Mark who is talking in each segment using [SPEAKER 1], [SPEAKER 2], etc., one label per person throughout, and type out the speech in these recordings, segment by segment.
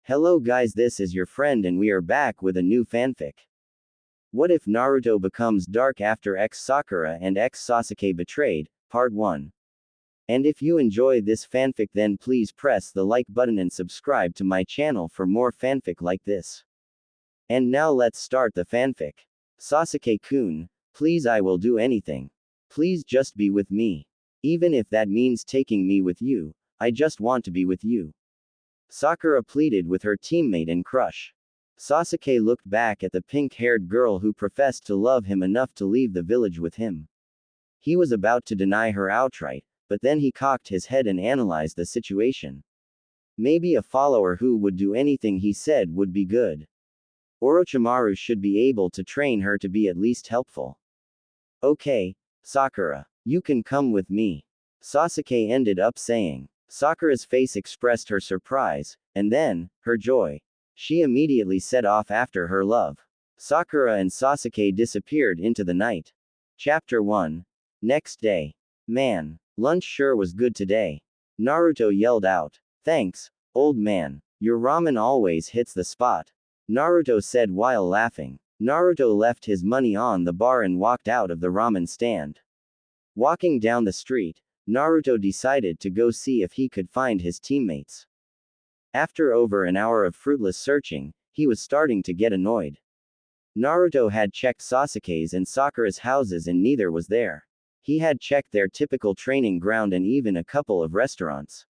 [SPEAKER 1] Hello guys, this is your friend and we are back with a new fanfic. What if Naruto becomes dark after X Sakura and X Sasuke betrayed, part 1. And if you enjoy this fanfic then please press the like button and subscribe to my channel for more fanfic like this. And now let's start the fanfic. Sasuke-kun, please, I will do anything. Please just be with me. Even if that means taking me with you, I just want to be with you. Sakura pleaded with her teammate and crush. Sasuke looked back at the pink-haired girl who professed to love him enough to leave the village with him. He was about to deny her outright, but then he cocked his head and analyzed the situation. Maybe a follower who would do anything he said would be good. Orochimaru should be able to train her to be at least helpful. Okay, Sakura, you can come with me. Sasuke ended up saying. Sakura's face expressed her surprise, and then, her joy. She immediately set off after her love. Sakura and Sasuke disappeared into the night. Chapter 1. Next day. Man, lunch sure was good today. Naruto yelled out. Thanks, old man. Your ramen always hits the spot. Naruto said while laughing. Naruto left his money on the bar and walked out of the ramen stand. Walking down the street, Naruto decided to go see if he could find his teammates. After over an hour of fruitless searching, he was starting to get annoyed. Naruto had checked Sasuke's and Sakura's houses and neither was there. He had checked their typical training ground and even a couple of restaurants.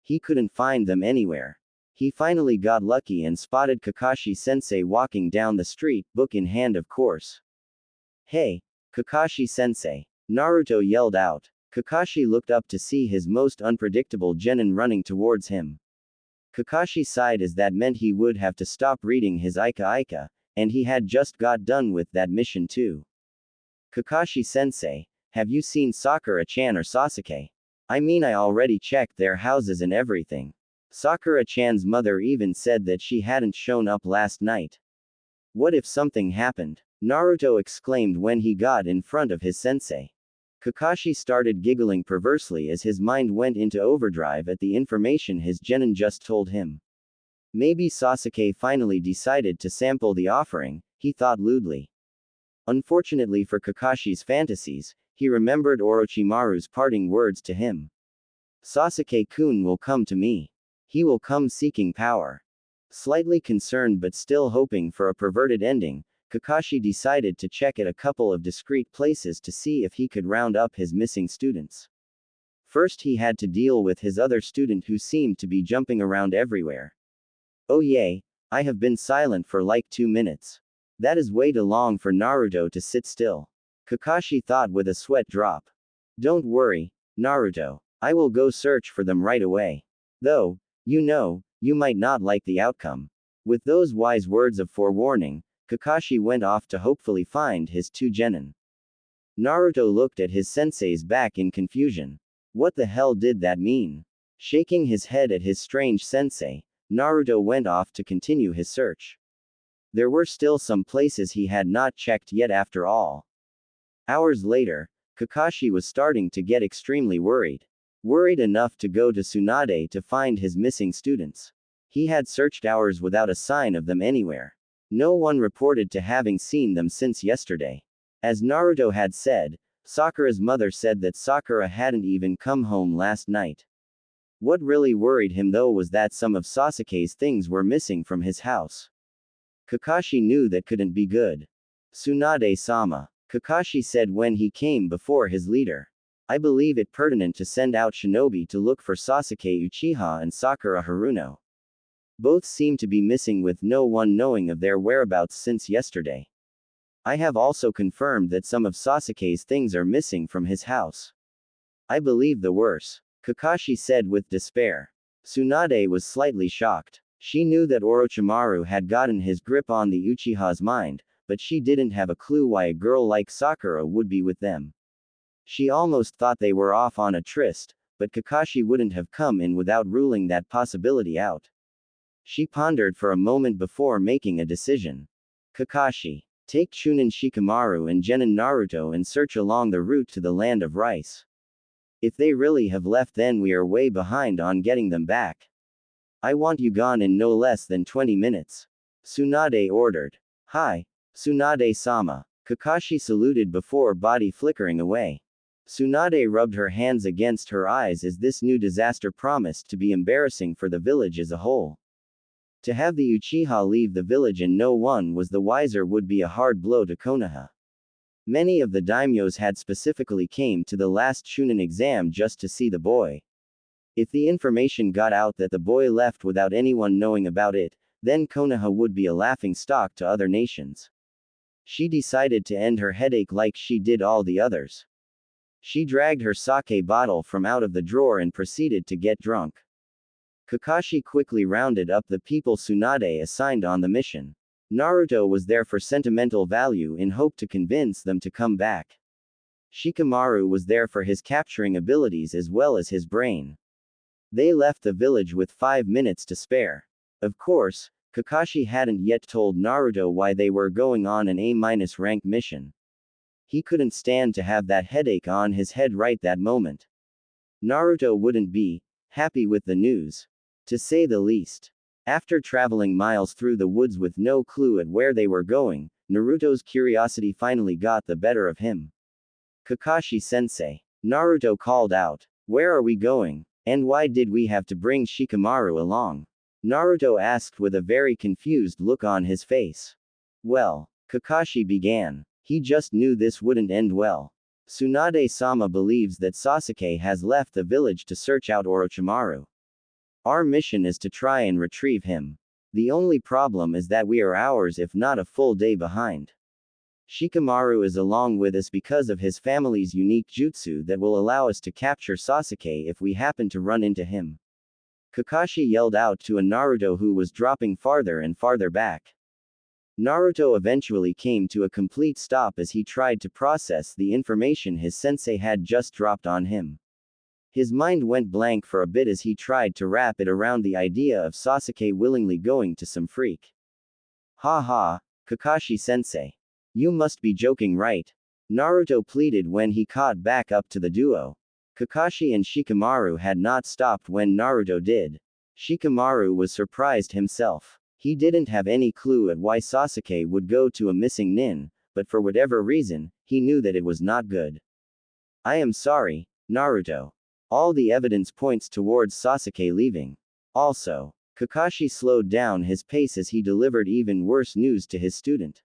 [SPEAKER 1] He couldn't find them anywhere. He finally got lucky and spotted Kakashi-sensei walking down the street, book in hand of course. Hey, Kakashi-sensei! Naruto yelled out. Kakashi looked up to see his most unpredictable genin running towards him. Kakashi sighed as that meant he would have to stop reading his Ika, and he had just got done with that mission too. Kakashi-sensei, have you seen Sakura-chan or Sasuke? I mean, I already checked their houses and everything. Sakura-chan's mother even said that she hadn't shown up last night. What if something happened? Naruto exclaimed when he got in front of his sensei. Kakashi started giggling perversely as his mind went into overdrive at the information his genin just told him. Maybe Sasuke finally decided to sample the offering, he thought lewdly. Unfortunately for Kakashi's fantasies, he remembered Orochimaru's parting words to him. Sasuke-kun will come to me. He will come seeking power. Slightly concerned but still hoping for a perverted ending, Kakashi decided to check at a couple of discreet places to see if he could round up his missing students. First he had to deal with his other student who seemed to be jumping around everywhere. Oh yay, I have been silent for like 2 minutes. That is way too long for Naruto to sit still. Kakashi thought with a sweat drop. Don't worry, Naruto. I will go search for them right away. Though, you know, you might not like the outcome. With those wise words of forewarning, Kakashi went off to hopefully find his 2 genin. Naruto looked at his sensei's back in confusion. What the hell did that mean? Shaking his head at his strange sensei, Naruto went off to continue his search. There were still some places he had not checked yet after all. Hours later, Kakashi was starting to get extremely worried. Worried enough to go to Tsunade to find his missing students. He had searched hours without a sign of them anywhere. No one reported to having seen them since yesterday. As Naruto had said, Sakura's mother said that Sakura hadn't even come home last night. What really worried him though was that some of Sasuke's things were missing from his house. Kakashi knew that couldn't be good. Tsunade-sama, Kakashi said when he came before his leader. I believe it pertinent to send out shinobi to look for Sasuke Uchiha and Sakura Haruno. Both seem to be missing with no one knowing of their whereabouts since yesterday. I have also confirmed that some of Sasuke's things are missing from his house. I believe the worst, Kakashi said with despair. Tsunade was slightly shocked. She knew that Orochimaru had gotten his grip on the Uchiha's mind, but she didn't have a clue why a girl like Sakura would be with them. She almost thought they were off on a tryst, but Kakashi wouldn't have come in without ruling that possibility out. She pondered for a moment before making a decision. Kakashi, take Chunin Shikamaru and genin Naruto and search along the route to the land of rice. If they really have left then we are way behind on getting them back. I want you gone in no less than 20 minutes. Tsunade ordered. Hi, Tsunade-sama. Kakashi saluted before body flickering away. Tsunade rubbed her hands against her eyes as this new disaster promised to be embarrassing for the village as a whole. To have the Uchiha leave the village and no one was the wiser would be a hard blow to Konoha. Many of the daimyos had specifically came to the last Chunin exam just to see the boy. If the information got out that the boy left without anyone knowing about it, then Konoha would be a laughing stock to other nations. She decided to end her headache like she did all the others. She dragged her sake bottle from out of the drawer and proceeded to get drunk. Kakashi quickly rounded up the people Tsunade assigned on the mission. Naruto was there for sentimental value in hope to convince them to come back. Shikamaru was there for his capturing abilities as well as his brain. They left the village with 5 minutes to spare. Of course, Kakashi hadn't yet told Naruto why they were going on an A-rank mission. He couldn't stand to have that headache on his head right that moment. Naruto wouldn't be happy with the news, to say the least. After traveling miles through the woods with no clue at where they were going, Naruto's curiosity finally got the better of him. Kakashi-sensei. Naruto called out. Where are we going? And why did we have to bring Shikamaru along? Naruto asked with a very confused look on his face. Well, Kakashi began. He just knew this wouldn't end well. Tsunade-sama believes that Sasuke has left the village to search out Orochimaru. Our mission is to try and retrieve him. The only problem is that we are hours if not a full day behind. Shikamaru is along with us because of his family's unique jutsu that will allow us to capture Sasuke if we happen to run into him. Kakashi yelled out to a Naruto who was dropping farther and farther back. Naruto eventually came to a complete stop as he tried to process the information his sensei had just dropped on him. His mind went blank for a bit as he tried to wrap it around the idea of Sasuke willingly going to some freak. Ha ha, Kakashi-sensei. You must be joking, right? Naruto pleaded when he caught back up to the duo. Kakashi and Shikamaru had not stopped when Naruto did. Shikamaru was surprised himself. He didn't have any clue at why Sasuke would go to a missing nin, but for whatever reason, he knew that it was not good. I am sorry, Naruto. All the evidence points towards Sasuke leaving. Also, Kakashi slowed down his pace as he delivered even worse news to his student.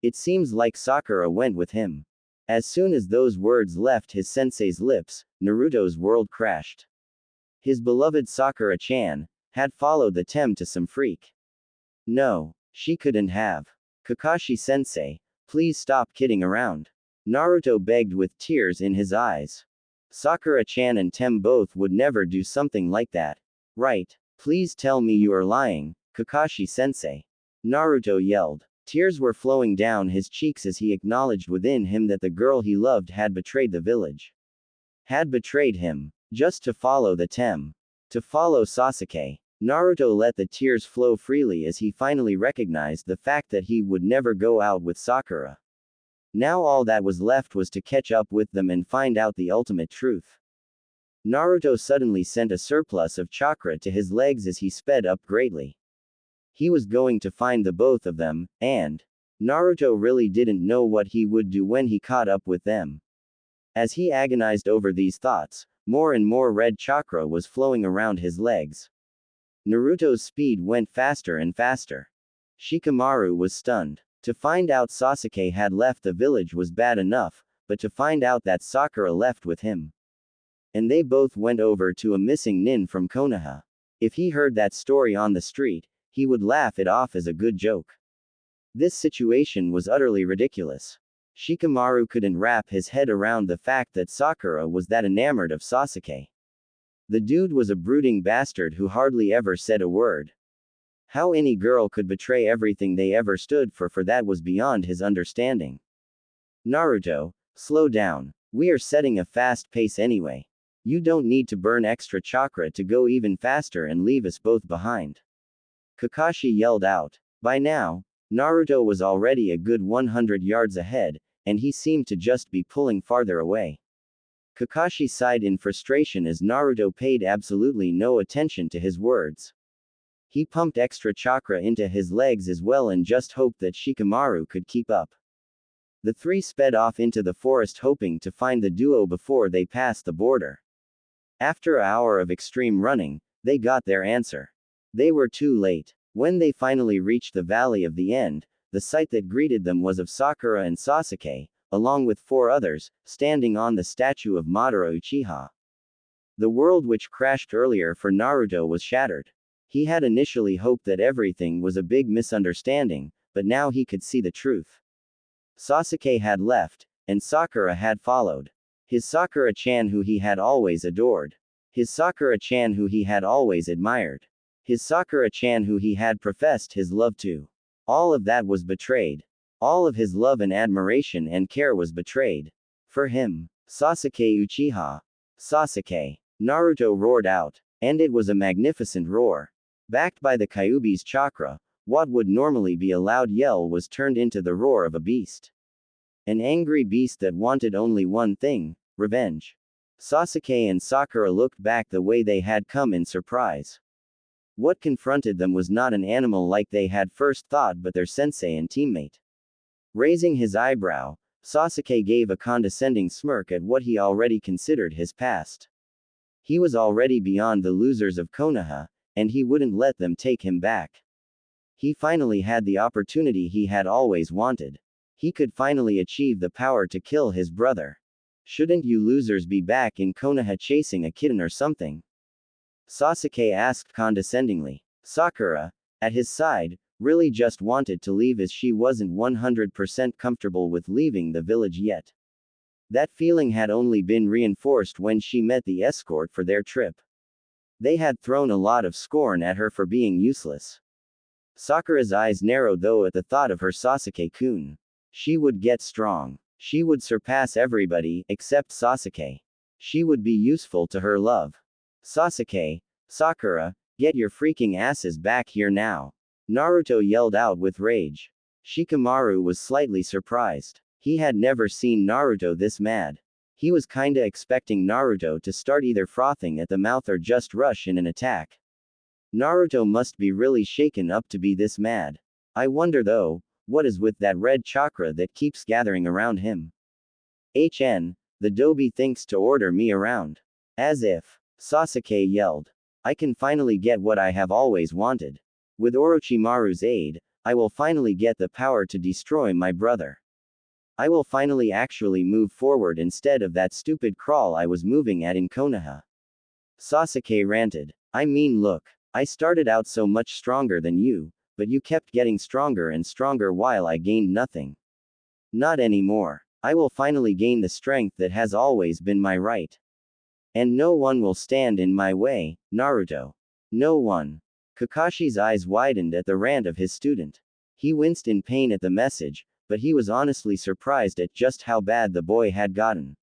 [SPEAKER 1] It seems like Sakura went with him. As soon as those words left his sensei's lips, Naruto's world crashed. His beloved Sakura-chan had followed the Tem to some freak. No, she couldn't have. Kakashi-sensei, please stop kidding around. Naruto begged with tears in his eyes. Sakura-chan and Tem both would never do something like that. Right? Please tell me you are lying, Kakashi-sensei. Naruto yelled. Tears were flowing down his cheeks as he acknowledged within him that the girl he loved had betrayed the village. Had betrayed him, just to follow the Tem. To follow Sasuke. Naruto let the tears flow freely as he finally recognized the fact that he would never go out with Sakura. Now all that was left was to catch up with them and find out the ultimate truth. Naruto suddenly sent a surplus of chakra to his legs as he sped up greatly. He was going to find the both of them, and Naruto really didn't know what he would do when he caught up with them. As he agonized over these thoughts, more and more red chakra was flowing around his legs. Naruto's speed went faster and faster. Shikamaru was stunned. To find out Sasuke had left the village was bad enough, but to find out that Sakura left with him. And they both went over to a missing nin from Konoha. If he heard that story on the street, he would laugh it off as a good joke. This situation was utterly ridiculous. Shikamaru couldn't wrap his head around the fact that Sakura was that enamored of Sasuke. The dude was a brooding bastard who hardly ever said a word. How any girl could betray everything they ever stood for that was beyond his understanding. Naruto, slow down. We are setting a fast pace anyway. You don't need to burn extra chakra to go even faster and leave us both behind. Kakashi yelled out. By now, Naruto was already a good 100 yards ahead, and he seemed to just be pulling farther away. Kakashi sighed in frustration as Naruto paid absolutely no attention to his words. He pumped extra chakra into his legs as well and just hoped that Shikamaru could keep up. The three sped off into the forest hoping to find the duo before they passed the border. After an hour of extreme running, they got their answer. They were too late. When they finally reached the Valley of the End, the sight that greeted them was of Sakura and Sasuke, along with 4 others, standing on the statue of Madara Uchiha. The world which crashed earlier for Naruto was shattered. He had initially hoped that everything was a big misunderstanding, but now he could see the truth. Sasuke had left, and Sakura had followed. His Sakura-chan who he had always adored. His Sakura-chan who he had always admired. His Sakura-chan who he had professed his love to. All of that was betrayed. All of his love and admiration and care was betrayed. For him, Sasuke Uchiha. Sasuke. Naruto roared out. And it was a magnificent roar. Backed by the Kyuubi's chakra, what would normally be a loud yell was turned into the roar of a beast. An angry beast that wanted only one thing, revenge. Sasuke and Sakura looked back the way they had come in surprise. What confronted them was not an animal like they had first thought but their sensei and teammate. Raising his eyebrow, Sasuke gave a condescending smirk at what he already considered his past. He was already beyond the losers of Konoha, and he wouldn't let them take him back. He finally had the opportunity he had always wanted. He could finally achieve the power to kill his brother. Shouldn't you losers be back in Konoha chasing a kitten or something? Sasuke asked condescendingly. Sakura, at his side, really just wanted to leave as she wasn't 100% comfortable with leaving the village yet. That feeling had only been reinforced when she met the escort for their trip. They had thrown a lot of scorn at her for being useless. Sakura's eyes narrowed though at the thought of her Sasuke-kun. She would get strong. She would surpass everybody, except Sasuke. She would be useful to her love. Sasuke, Sakura, get your freaking asses back here now. Naruto yelled out with rage. Shikamaru was slightly surprised. He had never seen Naruto this mad. He was kinda expecting Naruto to start either frothing at the mouth or just rush in an attack. Naruto must be really shaken up to be this mad. I wonder though, what is with that red chakra that keeps gathering around him? The Dobi thinks to order me around. As if. Sasuke yelled. I can finally get what I have always wanted. With Orochimaru's aid, I will finally get the power to destroy my brother. I will finally actually move forward instead of that stupid crawl I was moving at in Konoha. Sasuke ranted. I mean look, I started out so much stronger than you, but you kept getting stronger and stronger while I gained nothing. Not anymore. I will finally gain the strength that has always been my right. And no one will stand in my way, Naruto. No one. Kakashi's eyes widened at the rant of his student. He winced in pain at the message, but he was honestly surprised at just how bad the boy had gotten.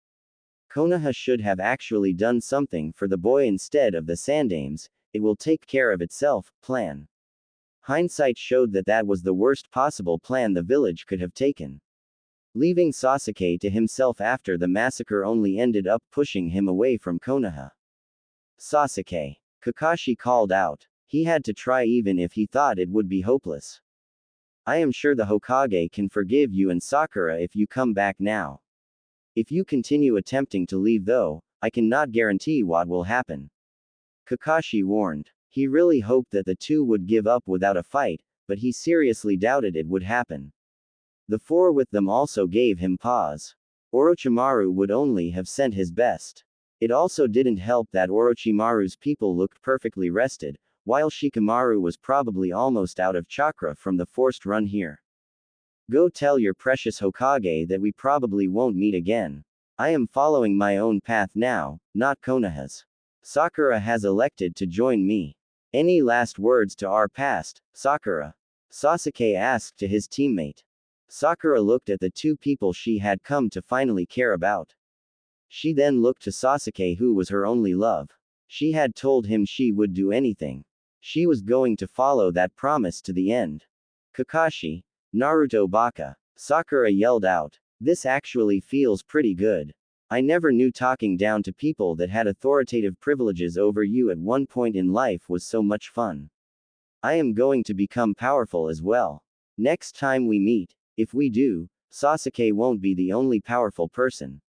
[SPEAKER 1] Konoha should have actually done something for the boy instead of the Sandames, it will take care of itself, plan. Hindsight showed that that was the worst possible plan the village could have taken. Leaving Sasuke to himself after the massacre only ended up pushing him away from Konoha. Sasuke. Kakashi called out. He had to try even if he thought it would be hopeless. I am sure the Hokage can forgive you and Sakura if you come back now. If you continue attempting to leave though, I cannot guarantee what will happen. Kakashi warned. He really hoped that the two would give up without a fight, but he seriously doubted it would happen. The 4 with them also gave him pause. Orochimaru would only have sent his best. It also didn't help that Orochimaru's people looked perfectly rested, while Shikamaru was probably almost out of chakra from the forced run here. Go tell your precious Hokage that we probably won't meet again. I am following my own path now, not Konoha's. Sakura has elected to join me. Any last words to our past, Sakura? Sasuke asked to his teammate. Sakura looked at the 2 people she had come to finally care about. She then looked to Sasuke who was her only love. She had told him she would do anything. She was going to follow that promise to the end. Kakashi. Naruto baka. Sakura yelled out. This actually feels pretty good. I never knew talking down to people that had authoritative privileges over you at one point in life was so much fun. I am going to become powerful as well. Next time we meet, if we do, Sasuke won't be the only powerful person.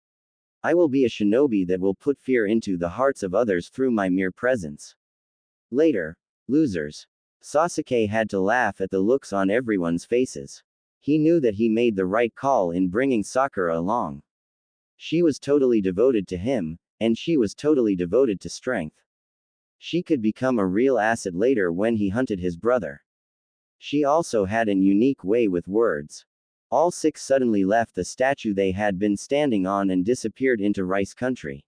[SPEAKER 1] I will be a shinobi that will put fear into the hearts of others through my mere presence. Later, losers. Sasuke had to laugh at the looks on everyone's faces. He knew that he made the right call in bringing Sakura along. She was totally devoted to him, and she was totally devoted to strength. She could become a real asset later when he hunted his brother. She also had an unique way with words. All six suddenly left the statue they had been standing on and disappeared into Rice Country.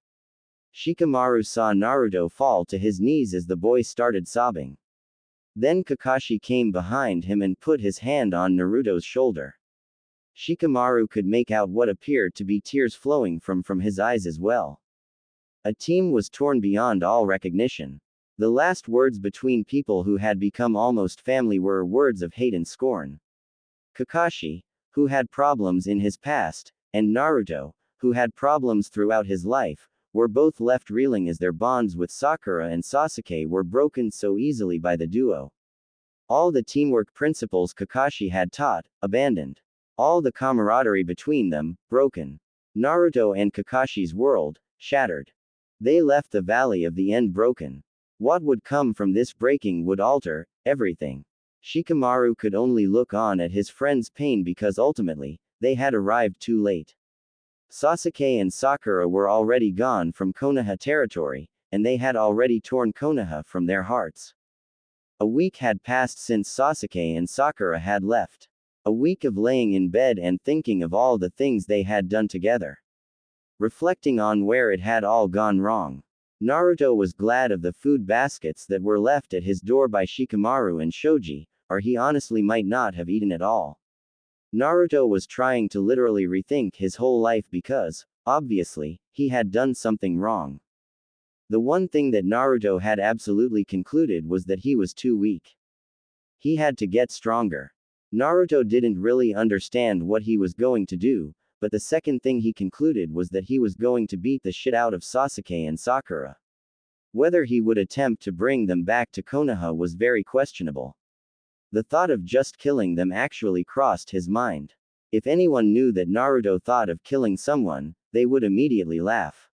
[SPEAKER 1] Shikamaru saw Naruto fall to his knees as the boy started sobbing. Then Kakashi came behind him and put his hand on Naruto's shoulder. Shikamaru could make out what appeared to be tears flowing from his eyes as well. A team was torn beyond all recognition. The last words between people who had become almost family were words of hate and scorn. Kakashi, who had problems in his past, and Naruto, who had problems throughout his life, were both left reeling as their bonds with Sakura and Sasuke were broken so easily by the duo. All the teamwork principles Kakashi had taught, abandoned. All the camaraderie between them, broken. Naruto and Kakashi's world, shattered. They left the Valley of the End broken. What would come from this breaking would alter everything. Shikamaru could only look on at his friend's pain because ultimately, they had arrived too late. Sasuke and Sakura were already gone from Konoha territory, and they had already torn Konoha from their hearts. A week had passed since Sasuke and Sakura had left. A week of laying in bed and thinking of all the things they had done together. Reflecting on where it had all gone wrong. Naruto was glad of the food baskets that were left at his door by Shikamaru and Shoji, or he honestly might not have eaten at all. Naruto was trying to literally rethink his whole life because, obviously, he had done something wrong. The one thing that Naruto had absolutely concluded was that he was too weak. He had to get stronger. Naruto didn't really understand what he was going to do, but the second thing he concluded was that he was going to beat the shit out of Sasuke and Sakura. Whether he would attempt to bring them back to Konoha was very questionable. The thought of just killing them actually crossed his mind. If anyone knew that Naruto thought of killing someone, they would immediately laugh.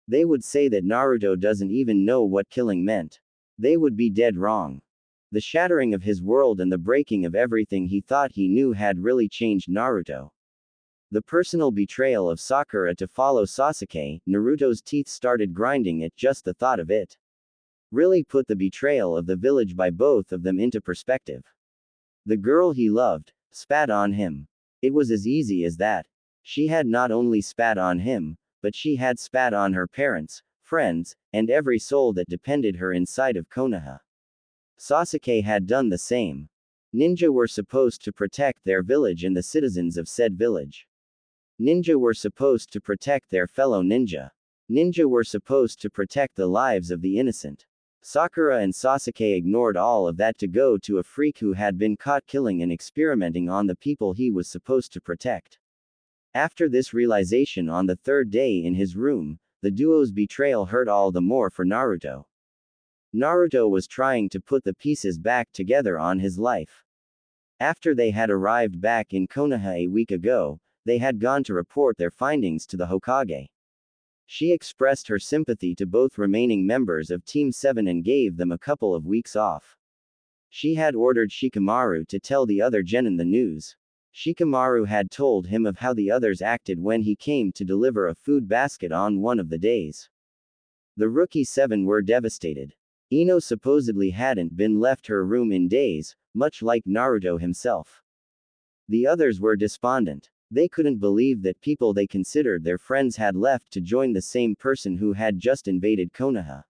[SPEAKER 1] They would say that Naruto doesn't even know what killing meant. They would be dead wrong. The shattering of his world and the breaking of everything he thought he knew had really changed Naruto. The personal betrayal of Sakura to follow Sasuke, Naruto's teeth started grinding at just the thought of it. Really put the betrayal of the village by both of them into perspective. The girl he loved, spat on him. It was as easy as that. She had not only spat on him, but she had spat on her parents, friends, and every soul that depended her inside of Konoha. Sasuke had done the same. Ninja were supposed to protect their village and the citizens of said village. Ninja were supposed to protect their fellow ninja. Ninja were supposed to protect the lives of the innocent. Sakura and Sasuke ignored all of that to go to a freak who had been caught killing and experimenting on the people he was supposed to protect. After this realization on the third day in his room, the duo's betrayal hurt all the more for Naruto. Naruto was trying to put the pieces back together on his life. After they had arrived back in Konoha a week ago, they had gone to report their findings to the Hokage. She expressed her sympathy to both remaining members of Team 7 and gave them a couple of weeks off. She had ordered Shikamaru to tell the other genin the news. Shikamaru had told him of how the others acted when he came to deliver a food basket on one of the days. The rookie 7 were devastated. Ino supposedly hadn't been left her room in days, much like Naruto himself. The others were despondent. They couldn't believe that people they considered their friends had left to join the same person who had just invaded Konoha.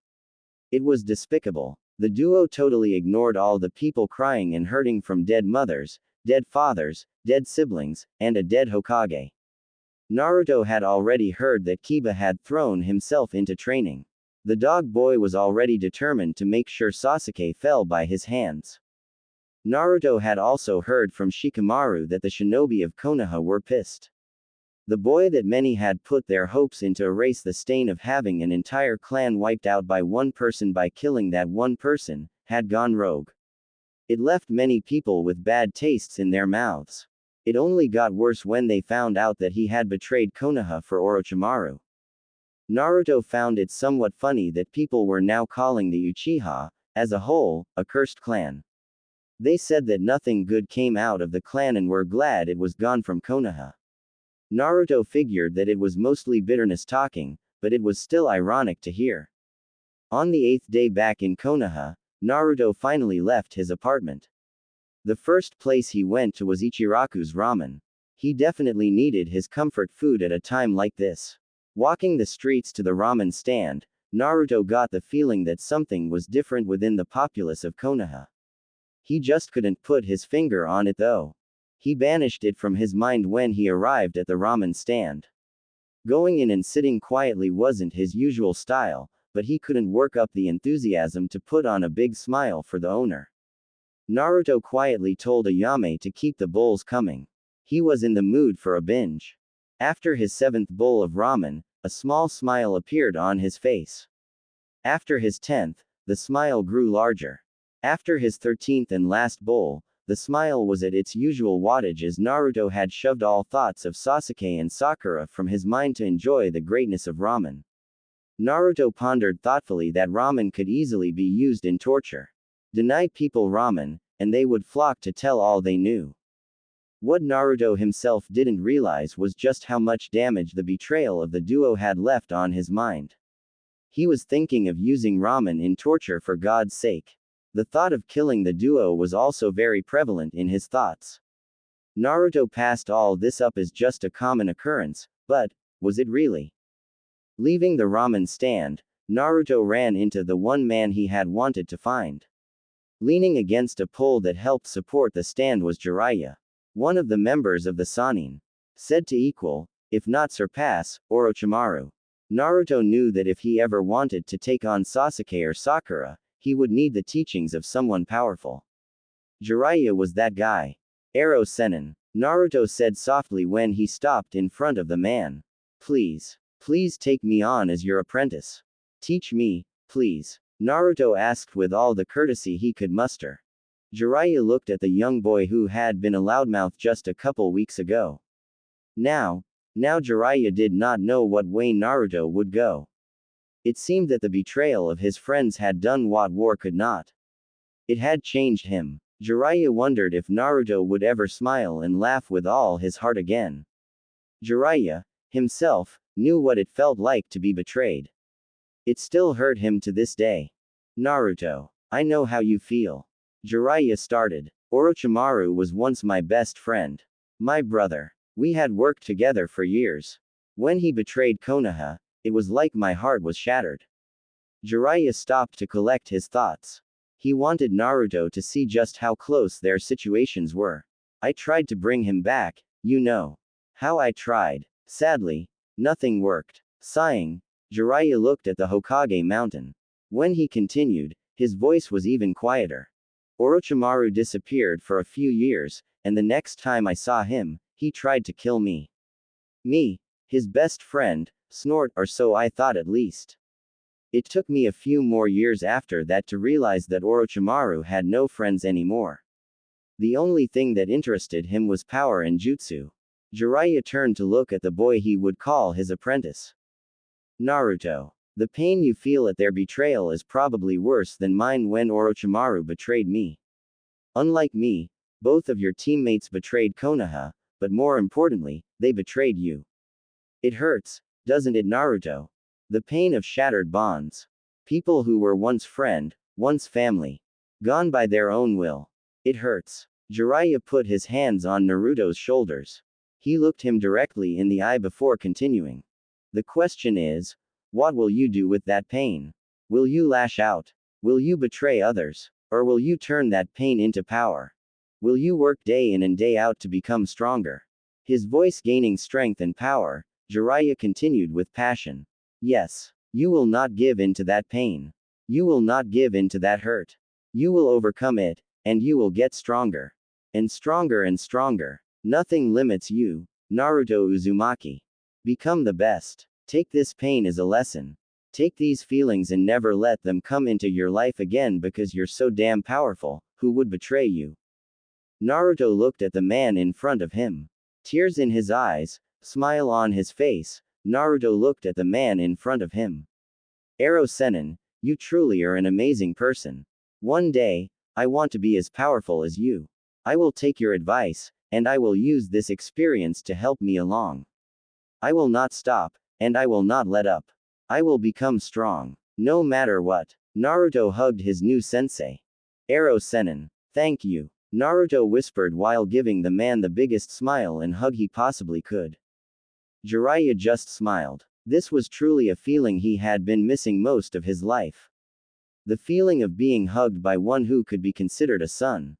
[SPEAKER 1] It was despicable. The duo totally ignored all the people crying and hurting from dead mothers, dead fathers, dead siblings, and a dead Hokage. Naruto had already heard that Kiba had thrown himself into training. The dog boy was already determined to make sure Sasuke fell by his hands. Naruto had also heard from Shikamaru that the shinobi of Konoha were pissed. The boy that many had put their hopes in to erase the stain of having an entire clan wiped out by one person by killing that one person, had gone rogue. It left many people with bad tastes in their mouths. It only got worse when they found out that he had betrayed Konoha for Orochimaru. Naruto found it somewhat funny that people were now calling the Uchiha, as a whole, a cursed clan. They said that nothing good came out of the clan and were glad it was gone from Konoha. Naruto figured that it was mostly bitterness talking, but it was still ironic to hear. On the 8th day back in Konoha, Naruto finally left his apartment. The first place he went to was Ichiraku's ramen. He definitely needed his comfort food at a time like this. Walking the streets to the ramen stand, Naruto got the feeling that something was different within the populace of Konoha. He just couldn't put his finger on it though. He banished it from his mind when he arrived at the ramen stand. Going in and sitting quietly wasn't his usual style, but he couldn't work up the enthusiasm to put on a big smile for the owner. Naruto quietly told Ayame to keep the bowls coming. He was in the mood for a binge. After his 7th bowl of ramen, a small smile appeared on his face. After his 10th, the smile grew larger. After his 13th and last bowl, the smile was at its usual wattage as Naruto had shoved all thoughts of Sasuke and Sakura from his mind to enjoy the greatness of ramen. Naruto pondered thoughtfully that ramen could easily be used in torture. Deny people ramen, and they would flock to tell all they knew. What Naruto himself didn't realize was just how much damage the betrayal of the duo had left on his mind. He was thinking of using ramen in torture for God's sake. The thought of killing the duo was also very prevalent in his thoughts. Naruto passed all this up as just a common occurrence, but, was it really? Leaving the ramen stand, Naruto ran into the one man he had wanted to find. Leaning against a pole that helped support the stand was Jiraiya, one of the members of the Sannin. Said to equal, if not surpass, Orochimaru. Naruto knew that if he ever wanted to take on Sasuke or Sakura, he would need the teachings of someone powerful. Jiraiya was that guy. Arrow Sennin, Naruto said softly when he stopped in front of the man. Please take me on as your apprentice. Teach me, please. Naruto asked with all the courtesy he could muster. Jiraiya looked at the young boy who had been a loudmouth just a couple weeks ago. Now Jiraiya did not know what way Naruto would go. It seemed that the betrayal of his friends had done what war could not. It had changed him. Jiraiya wondered if Naruto would ever smile and laugh with all his heart again. Jiraiya, himself, knew what it felt like to be betrayed. It still hurt him to this day. Naruto, I know how you feel. Jiraiya started. Orochimaru was once my best friend. My brother. We had worked together for years. When he betrayed Konoha, it was like my heart was shattered. Jiraiya stopped to collect his thoughts. He wanted Naruto to see just how close their situations were. I tried to bring him back, you know. How I tried. Sadly, nothing worked. Sighing, Jiraiya looked at the Hokage mountain. When he continued, his voice was even quieter. Orochimaru disappeared for a few years, and the next time I saw him, he tried to kill me. Me, his best friend, or so I thought at least. It took me a few more years after that to realize that Orochimaru had no friends anymore. The only thing that interested him was power and jutsu. Jiraiya turned to look at the boy he would call his apprentice. Naruto. The pain you feel at their betrayal is probably worse than mine when Orochimaru betrayed me. Unlike me, both of your teammates betrayed Konoha, but more importantly, they betrayed you. It hurts, doesn't it, Naruto? The pain of shattered bonds. People who were once friend, once family. Gone by their own will. It hurts. Jiraiya put his hands on Naruto's shoulders. He looked him directly in the eye before continuing. The question is, what will you do with that pain? Will you lash out? Will you betray others? Or will you turn that pain into power? Will you work day in and day out to become stronger? His voice gaining strength and power, Jiraiya continued with passion. Yes. You will not give in to that pain. You will not give in to that hurt. You will overcome it, and you will get stronger. And stronger and stronger. Nothing limits you, Naruto Uzumaki. Become the best. Take this pain as a lesson. Take these feelings and never let them come into your life again because you're so damn powerful. Who would betray you? Naruto looked at the man in front of him. Tears in his eyes, smile on his face, Naruto looked at the man in front of him. Ero Sennin, you truly are an amazing person. One day, I want to be as powerful as you. I will take your advice, and I will use this experience to help me along. I will not stop, and I will not let up. I will become strong. No matter what. Naruto hugged his new sensei. Ero Sennin. Thank you. Naruto whispered while giving the man the biggest smile and hug he possibly could. Jiraiya just smiled. This was truly a feeling he had been missing most of his life. The feeling of being hugged by one who could be considered a son.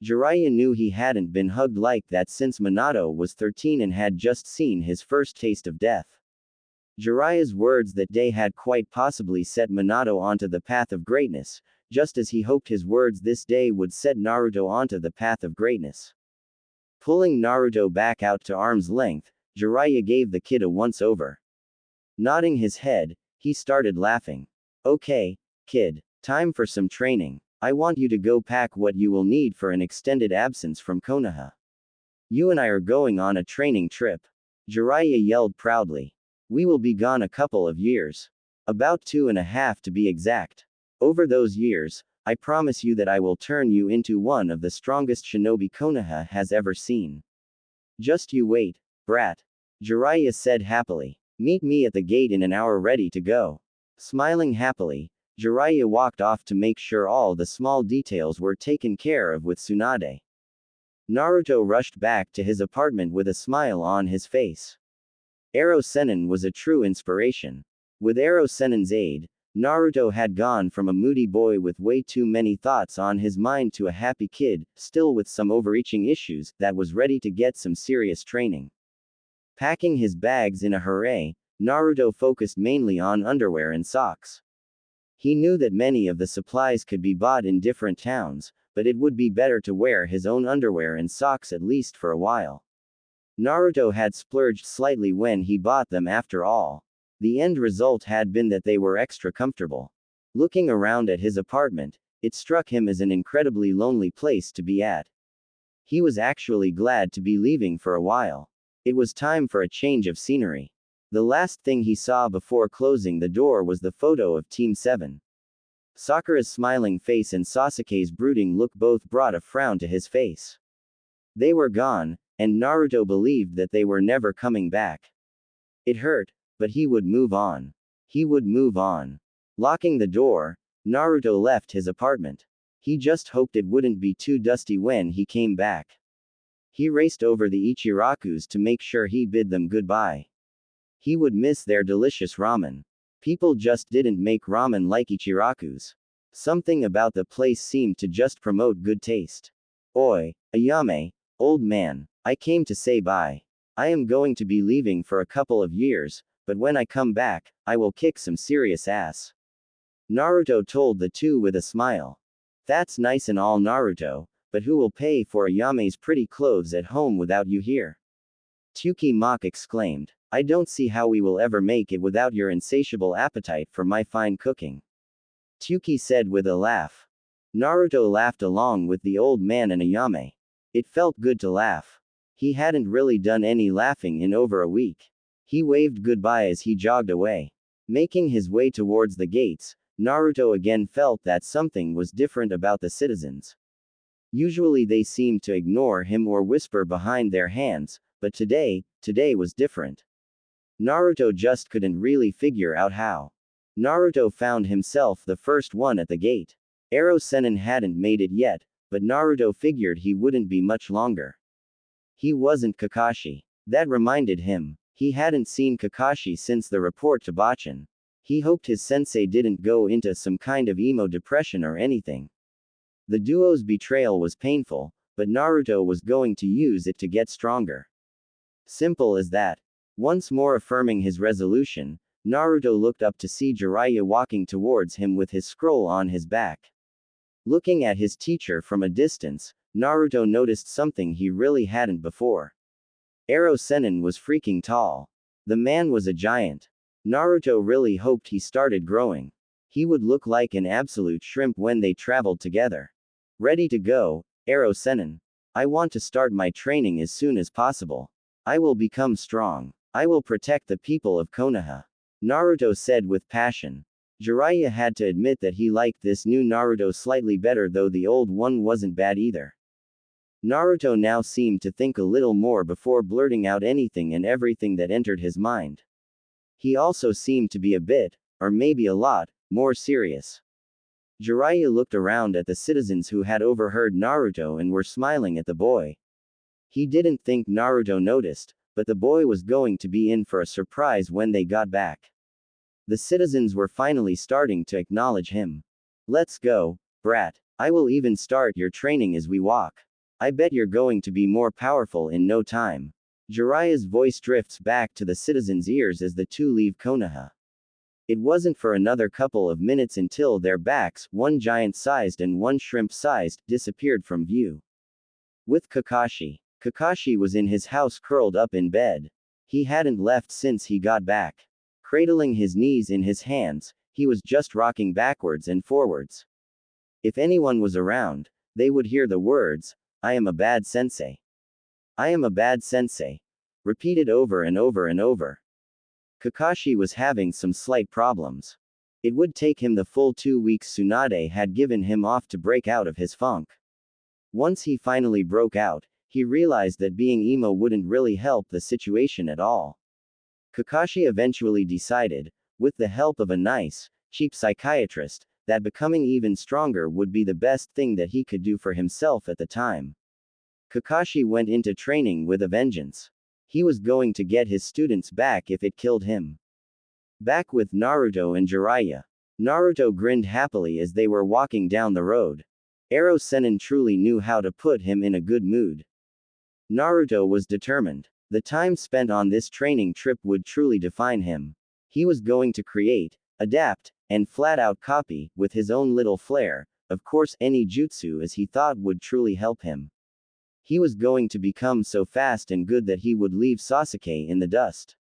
[SPEAKER 1] Jiraiya knew he hadn't been hugged like that since Minato was 13 and had just seen his first taste of death. Jiraiya's words that day had quite possibly set Minato onto the path of greatness, just as he hoped his words this day would set Naruto onto the path of greatness. Pulling Naruto back out to arm's length, Jiraiya gave the kid a once-over. Nodding his head, he started laughing. Okay, kid, time for some training. I want you to go pack what you will need for an extended absence from Konoha. You and I are going on a training trip. Jiraiya yelled proudly. We will be gone a couple of years. About 2.5 to be exact. Over those years, I promise you that I will turn you into one of the strongest shinobi Konoha has ever seen. Just you wait, brat. Jiraiya said happily. Meet me at the gate in an hour ready to go. Smiling happily, Jiraiya walked off to make sure all the small details were taken care of with Tsunade. Naruto rushed back to his apartment with a smile on his face. Ero Sennin was a true inspiration. With Ero Sennin's aid, Naruto had gone from a moody boy with way too many thoughts on his mind to a happy kid, still with some overreaching issues, that was ready to get some serious training. Packing his bags in a hurry, Naruto focused mainly on underwear and socks. He knew that many of the supplies could be bought in different towns, but it would be better to wear his own underwear and socks at least for a while. Naruto had splurged slightly when he bought them after all. The end result had been that they were extra comfortable. Looking around at his apartment, it struck him as an incredibly lonely place to be at. He was actually glad to be leaving for a while. It was time for a change of scenery. The last thing he saw before closing the door was the photo of Team 7. Sakura's smiling face and Sasuke's brooding look both brought a frown to his face. They were gone, and Naruto believed that they were never coming back. It hurt, but he would move on. He would move on. Locking the door, Naruto left his apartment. He just hoped it wouldn't be too dusty when he came back. He raced over the Ichirakus to make sure he bid them goodbye. He would miss their delicious ramen. People just didn't make ramen like Ichiraku's. Something about the place seemed to just promote good taste. Oi, Ayame, old man, I came to say bye. I am going to be leaving for a couple of years, but when I come back, I will kick some serious ass. Naruto told the two with a smile. That's nice and all, Naruto, but who will pay for Ayame's pretty clothes at home without you here? Tsuki Mock exclaimed. I don't see how we will ever make it without your insatiable appetite for my fine cooking. Tsuki said with a laugh. Naruto laughed along with the old man and Ayame. It felt good to laugh. He hadn't really done any laughing in over a week. He waved goodbye as he jogged away. Making his way towards the gates, Naruto again felt that something was different about the citizens. Usually they seemed to ignore him or whisper behind their hands, but today was different. Naruto just couldn't really figure out how. Naruto found himself the first one at the gate. Ero Sennin hadn't made it yet, but Naruto figured he wouldn't be much longer. He wasn't Kakashi. That reminded him. He hadn't seen Kakashi since the report to Bachan. He hoped his sensei didn't go into some kind of emo depression or anything. The duo's betrayal was painful, but Naruto was going to use it to get stronger. Simple as that. Once more affirming his resolution, Naruto looked up to see Jiraiya walking towards him with his scroll on his back. Looking at his teacher from a distance, Naruto noticed something he really hadn't before. Ero Sennin was freaking tall. The man was a giant. Naruto really hoped he started growing. He would look like an absolute shrimp when they traveled together. Ready to go, Ero Sennin. I want to start my training as soon as possible. I will become strong. I will protect the people of Konoha. Naruto said with passion. Jiraiya had to admit that he liked this new Naruto slightly better, though the old one wasn't bad either. Naruto now seemed to think a little more before blurting out anything and everything that entered his mind. He also seemed to be a bit, or maybe a lot, more serious. Jiraiya looked around at the citizens who had overheard Naruto and were smiling at the boy. He didn't think Naruto noticed, but the boy was going to be in for a surprise when they got back. The citizens were finally starting to acknowledge him. Let's go, brat. I will even start your training as we walk. I bet you're going to be more powerful in no time. Jiraiya's voice drifts back to the citizens' ears as the two leave Konoha. It wasn't for another couple of minutes until their backs, one giant-sized and one shrimp-sized, disappeared from view. With Kakashi. Kakashi was in his house curled up in bed. He hadn't left since he got back. Cradling his knees in his hands, he was just rocking backwards and forwards. If anyone was around, they would hear the words, "I am a bad sensei. I am a bad sensei," repeated over and over and over. Kakashi was having some slight problems. It would take him the full 2 weeks Tsunade had given him off to break out of his funk. Once he finally broke out, he realized that being emo wouldn't really help the situation at all. Kakashi eventually decided, with the help of a nice, cheap psychiatrist, that becoming even stronger would be the best thing that he could do for himself at the time. Kakashi went into training with a vengeance. He was going to get his students back if it killed him. Back with Naruto and Jiraiya. Naruto grinned happily as they were walking down the road. Ero Sennin truly knew how to put him in a good mood. Naruto was determined. The time spent on this training trip would truly define him. He was going to create, adapt, and flat-out copy, with his own little flair, of course, any jutsu as he thought would truly help him. He was going to become so fast and good that he would leave Sasuke in the dust.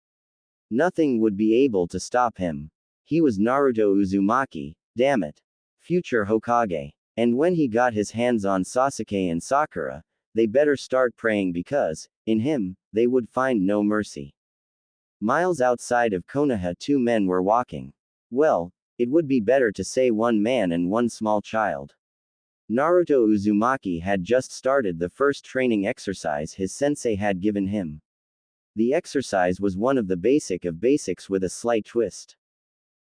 [SPEAKER 1] Nothing would be able to stop him. He was Naruto Uzumaki, damn it. Future Hokage. And when he got his hands on Sasuke and Sakura, they better start praying because, in him, they would find no mercy. Miles outside of Konoha, two men were walking. Well, it would be better to say one man and one small child. Naruto Uzumaki had just started the first training exercise his sensei had given him. The exercise was one of the basic of basics with a slight twist.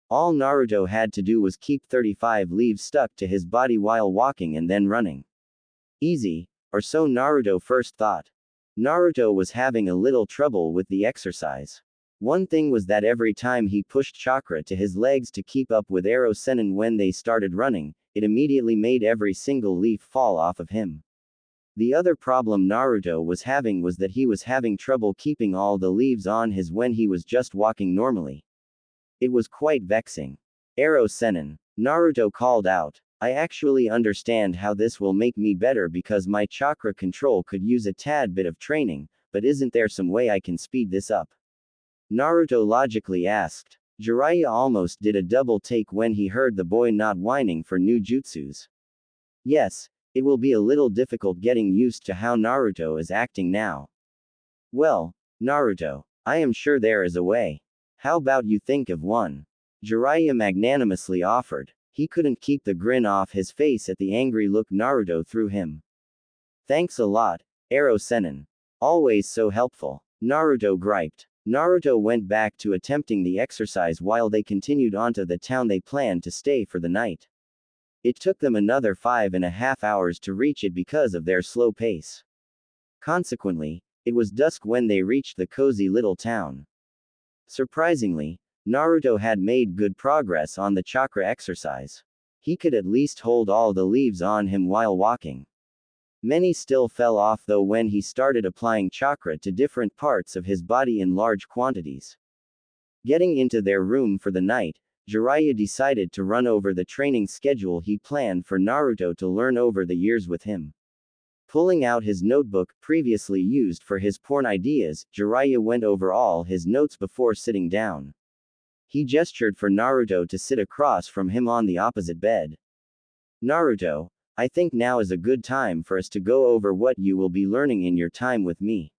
[SPEAKER 1] All Naruto had to do was keep 35 leaves stuck to his body while walking and then running. Easy, or so Naruto first thought. Naruto was having a little trouble with the exercise. One thing was that every time he pushed chakra to his legs to keep up with Ero Sennin when they started running, it immediately made every single leaf fall off of him. The other problem Naruto was having was that he was having trouble keeping all the leaves on his when he was just walking normally. It was quite vexing. Ero Sennin. Naruto called out. I actually understand how this will make me better because my chakra control could use a tad bit of training, but isn't there some way I can speed this up? Naruto logically asked. Jiraiya almost did a double take when he heard the boy not whining for new jutsus. Yes, it will be a little difficult getting used to how Naruto is acting now. Well, Naruto, I am sure there is a way. How about you think of one? Jiraiya magnanimously offered. He couldn't keep the grin off his face at the angry look Naruto threw him. Thanks a lot, Ero Sennin. Always so helpful. Naruto griped. Naruto went back to attempting the exercise while they continued onto the town they planned to stay for the night. It took them another 5.5 hours to reach it because of their slow pace. Consequently, it was dusk when they reached the cozy little town. Surprisingly, Naruto had made good progress on the chakra exercise. He could at least hold all the leaves on him while walking. Many still fell off though when he started applying chakra to different parts of his body in large quantities. Getting into their room for the night, Jiraiya decided to run over the training schedule he planned for Naruto to learn over the years with him. Pulling out his notebook, previously used for his porn ideas, Jiraiya went over all his notes before sitting down. He gestured for Naruto to sit across from him on the opposite bed. Naruto, I think now is a good time for us to go over what you will be learning in your time with me.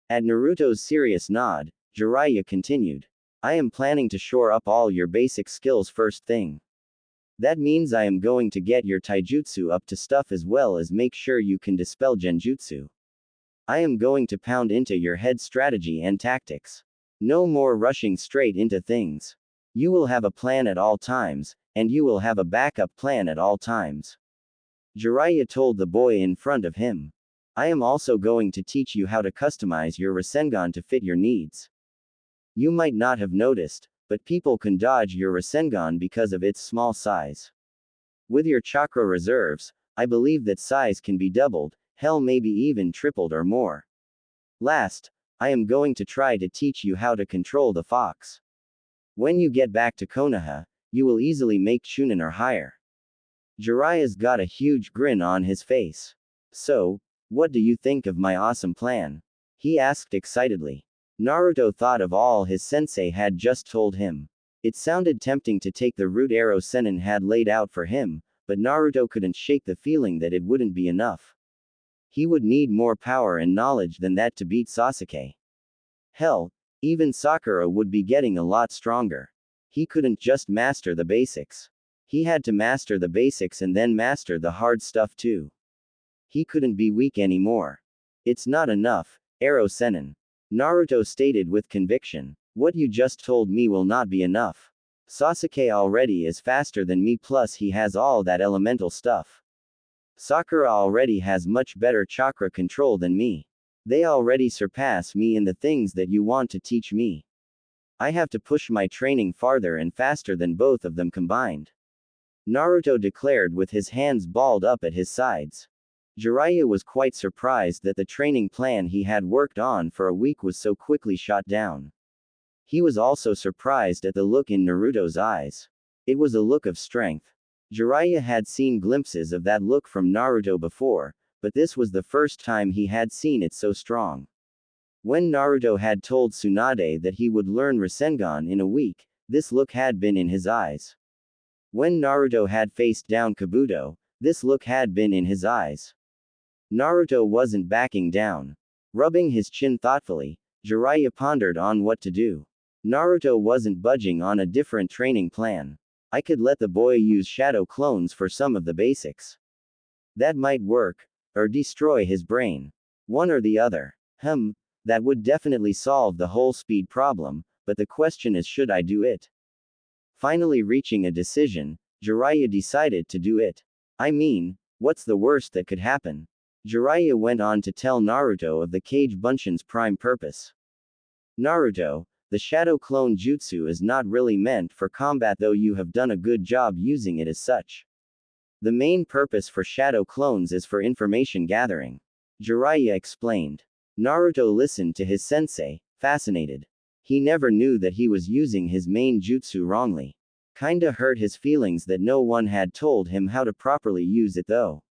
[SPEAKER 1] At Naruto's serious nod, Jiraiya continued. I am planning to shore up all your basic skills first thing. That means I am going to get your taijutsu up to stuff as well as make sure you can dispel genjutsu. I am going to pound into your head strategy and tactics. No more rushing straight into things. You will have a plan at all times, and you will have a backup plan at all times. Jiraiya told the boy in front of him. I am also going to teach you how to customize your Rasengan to fit your needs. You might not have noticed, but people can dodge your Rasengan because of its small size. With your chakra reserves, I believe that size can be doubled, hell maybe even tripled or more. Last, I am going to try to teach you how to control the fox. When you get back to Konoha, you will easily make Chunin or higher. Jiraiya's got a huge grin on his face. So, what do you think of my awesome plan? He asked excitedly. Naruto thought of all his sensei had just told him. It sounded tempting to take the route arrow Sennin had laid out for him, but Naruto couldn't shake the feeling that it wouldn't be enough. He would need more power and knowledge than that to beat Sasuke. Hell, even Sakura would be getting a lot stronger. He couldn't just master the basics. He had to master the basics and then master the hard stuff too. He couldn't be weak anymore. It's not enough, arrow Sennin. Naruto stated with conviction. What you just told me will not be enough. Sasuke already is faster than me, plus he has all that elemental stuff. Sakura already has much better chakra control than me. They already surpass me in the things that you want to teach me. I have to push my training farther and faster than both of them combined. Naruto declared with his hands balled up at his sides. Jiraiya was quite surprised that the training plan he had worked on for a week was so quickly shot down. He was also surprised at the look in Naruto's eyes. It was a look of strength. Jiraiya had seen glimpses of that look from Naruto before, but this was the first time he had seen it so strong. When Naruto had told Tsunade that he would learn Rasengan in a week, this look had been in his eyes. When Naruto had faced down Kabuto, this look had been in his eyes. Naruto wasn't backing down. Rubbing his chin thoughtfully, Jiraiya pondered on what to do. Naruto wasn't budging on a different training plan. I could let the boy use shadow clones for some of the basics. That might work, or destroy his brain. One or the other. That would definitely solve the whole speed problem, but the question is, should I do it? Finally reaching a decision, Jiraiya decided to do it. I mean, what's the worst that could happen? Jiraiya went on to tell Naruto of the Kage Bunshin's prime purpose. Naruto, the shadow clone jutsu is not really meant for combat, though you have done a good job using it as such. The main purpose for shadow clones is for information gathering. Jiraiya explained. Naruto listened to his sensei, fascinated. He never knew that he was using his main jutsu wrongly. Kinda hurt his feelings that no one had told him how to properly use it though.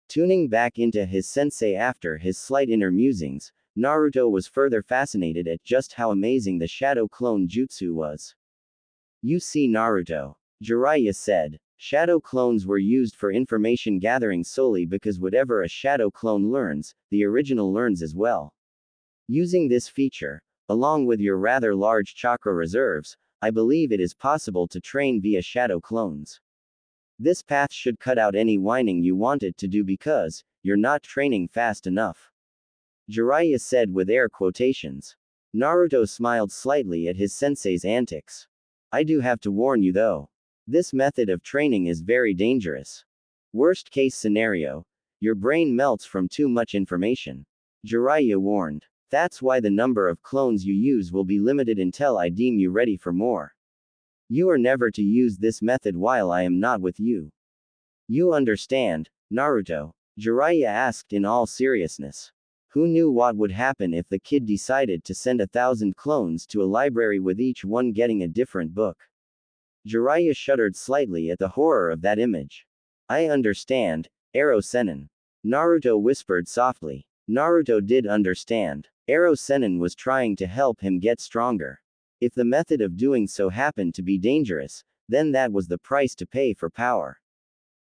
[SPEAKER 1] Tuning back into his sensei after his slight inner musings, Naruto was further fascinated at just how amazing the shadow clone jutsu was. You see, Naruto, Jiraiya said, shadow clones were used for information gathering solely because whatever a shadow clone learns, the original learns as well. Using this feature, along with your rather large chakra reserves, I believe it is possible to train via shadow clones. This path should cut out any whining you wanted to do because you're not training fast enough. Jiraiya said with air quotations. Naruto smiled slightly at his sensei's antics. I do have to warn you though. This method of training is very dangerous. Worst case scenario, your brain melts from too much information. Jiraiya warned. That's why the number of clones you use will be limited until I deem you ready for more. You are never to use this method while I am not with you. You understand, Naruto? Jiraiya asked in all seriousness. Who knew what would happen if the kid decided to send 1,000 clones to a library with each one getting a different book? Jiraiya shuddered slightly at the horror of that image. I understand, Arrow Sennin. Naruto whispered softly. Naruto did understand. Arrow Sennin was trying to help him get stronger. If the method of doing so happened to be dangerous, then that was the price to pay for power.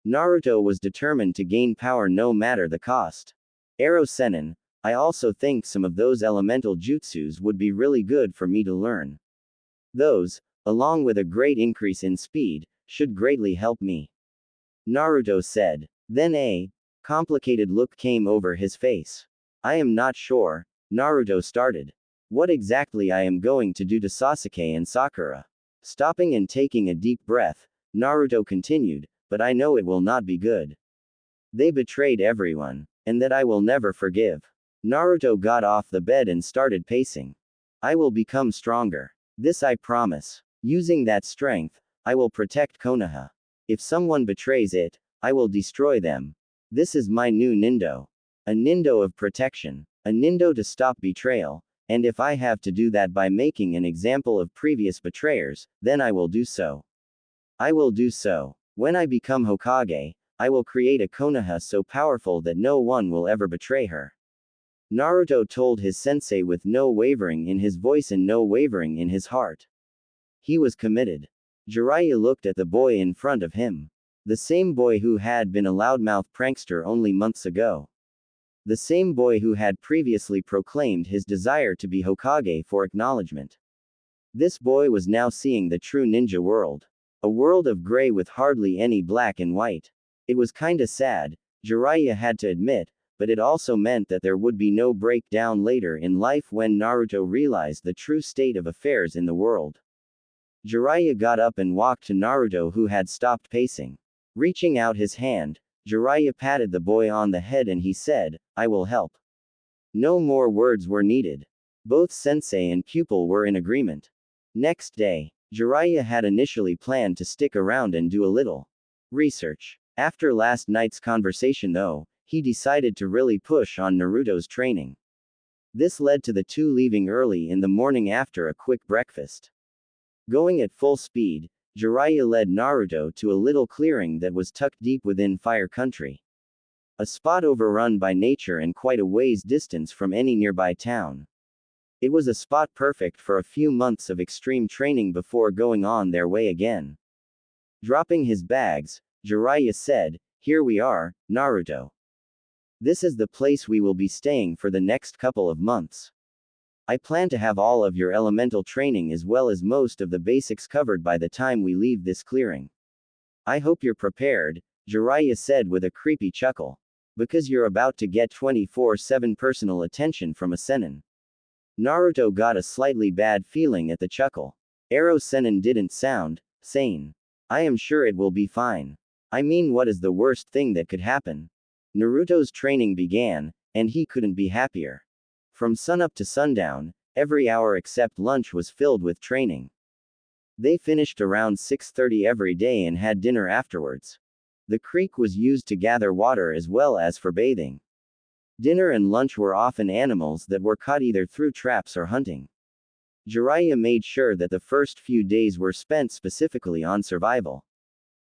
[SPEAKER 1] Naruto was determined to gain power no matter the cost. Arrow Sennin, I also think some of those elemental jutsus would be really good for me to learn. Those, along with a great increase in speed, should greatly help me. Naruto said. Then a complicated look came over his face. I am not sure, Naruto started. What exactly I am going to do to Sasuke and Sakura. Stopping and taking a deep breath, Naruto continued, but I know it will not be good. They betrayed everyone, and that I will never forgive. Naruto got off the bed and started pacing. I will become stronger. This I promise. Using that strength, I will protect Konoha. If someone betrays it, I will destroy them. This is my new Nindo. A Nindo of protection. A Nindo to stop betrayal, and if I have to do that by making an example of previous betrayers, then I will do so. I will do so. When I become Hokage, I will create a Konoha so powerful that no one will ever betray her. Naruto told his sensei with no wavering in his voice and no wavering in his heart. He was committed. Jiraiya looked at the boy in front of him. The same boy who had been a loudmouth prankster only months ago. The same boy who had previously proclaimed his desire to be Hokage for acknowledgement. This boy was now seeing the true ninja world. A world of gray with hardly any black and white. It was kinda sad, Jiraiya had to admit, but it also meant that there would be no breakdown later in life when Naruto realized the true state of affairs in the world. Jiraiya got up and walked to Naruto who had stopped pacing. Reaching out his hand, Jiraiya patted the boy on the head and he said, I will help. No more words were needed. Both sensei and pupil were in agreement. Next day, Jiraiya had initially planned to stick around and do a little research. After last night's conversation though, he decided to really push on Naruto's training. This led to the two leaving early in the morning after a quick breakfast. Going at full speed, Jiraiya led Naruto to a little clearing that was tucked deep within Fire Country. A spot overrun by nature and quite a ways distance from any nearby town. It was a spot perfect for a few months of extreme training before going on their way again. Dropping his bags, Jiraiya said, Here we are, Naruto. This is the place we will be staying for the next couple of months. I plan to have all of your elemental training as well as most of the basics covered by the time we leave this clearing. I hope you're prepared, Jiraiya said with a creepy chuckle. Because you're about to get 24/7 personal attention from a Sennin. Naruto got a slightly bad feeling at the chuckle. Arrow Sennin didn't sound sane. I am sure it will be fine. I mean, what is the worst thing that could happen? Naruto's training began, and he couldn't be happier. From sunup to sundown, every hour except lunch was filled with training. They finished around 6:30 every day and had dinner afterwards. The creek was used to gather water as well as for bathing. Dinner and lunch were often animals that were caught either through traps or hunting. Jiraiya made sure that the first few days were spent specifically on survival.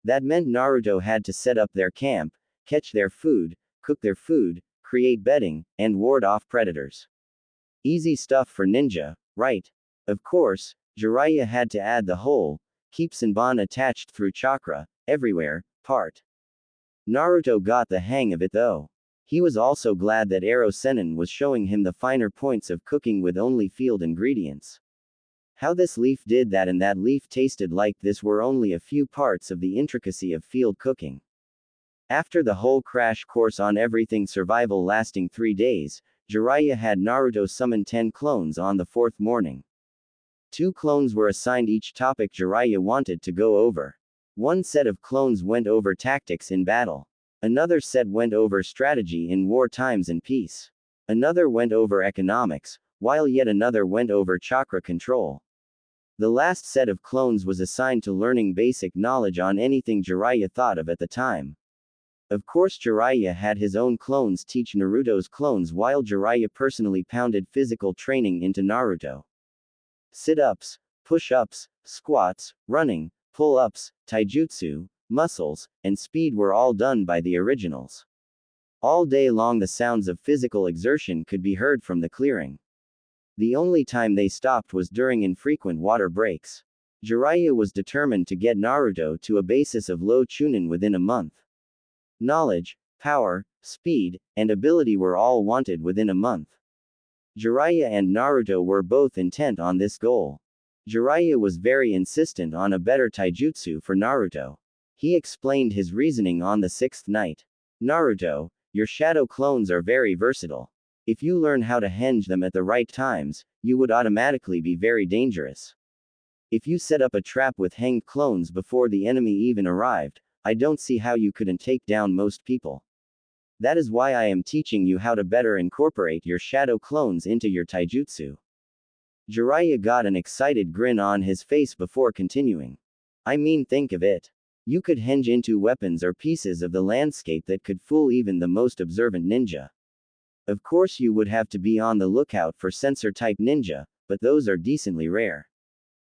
[SPEAKER 1] That meant Naruto had to set up their camp, catch their food, cook their food, create bedding, and ward off predators. Easy stuff for ninja, right? Of course, Jiraiya had to add the whole, keep Senbon attached through chakra, everywhere, part. Naruto got the hang of it though. He was also glad that Arrow Sennin was showing him the finer points of cooking with only field ingredients. How this leaf did that and that leaf tasted like this were only a few parts of the intricacy of field cooking. After the whole crash course on everything survival lasting 3 days, Jiraiya had Naruto summon 10 clones on the 4th morning. 2 clones were assigned each topic Jiraiya wanted to go over. One set of clones went over tactics in battle. Another set went over strategy in war times and peace. Another went over economics, while yet another went over chakra control. The last set of clones was assigned to learning basic knowledge on anything Jiraiya thought of at the time. Of course Jiraiya had his own clones teach Naruto's clones while Jiraiya personally pounded physical training into Naruto. Sit-ups, push-ups, squats, running, pull-ups, taijutsu, muscles, and speed were all done by the originals. All day long the sounds of physical exertion could be heard from the clearing. The only time they stopped was during infrequent water breaks. Jiraiya was determined to get Naruto to a basis of low chunin within a month. Knowledge, power, speed, and ability were all wanted within a month. Jiraiya and Naruto were both intent on this goal. Jiraiya was very insistent on a better taijutsu for Naruto. He explained his reasoning on the sixth night. Naruto, your shadow clones are very versatile. If you learn how to henge them at the right times, you would automatically be very dangerous. If you set up a trap with hanged clones before the enemy even arrived, I don't see how you couldn't take down most people. That is why I am teaching you how to better incorporate your shadow clones into your taijutsu. Jiraiya got an excited grin on his face before continuing. I mean, think of it. You could henge into weapons or pieces of the landscape that could fool even the most observant ninja. Of course you would have to be on the lookout for sensor-type ninja, but those are decently rare.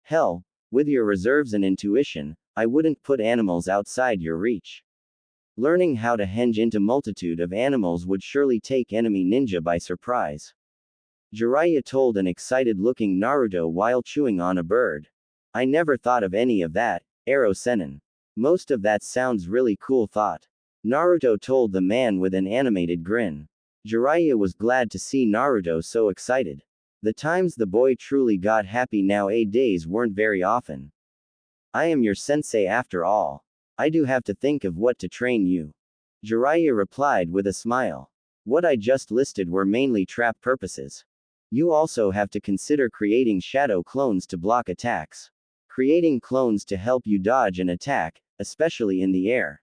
[SPEAKER 1] Hell, with your reserves and intuition, I wouldn't put animals outside your reach. Learning how to henge into multitude of animals would surely take enemy ninja by surprise. Jiraiya told an excited-looking Naruto while chewing on a bird. I never thought of any of that, Ero Sennin. Most of that sounds really cool thought. Naruto told the man with an animated grin. Jiraiya was glad to see Naruto so excited. The times the boy truly got happy nowadays weren't very often. I am your sensei after all. I do have to think of what to train you. Jiraiya replied with a smile. What I just listed were mainly trap purposes. You also have to consider creating shadow clones to block attacks. Creating clones to help you dodge an attack, especially in the air.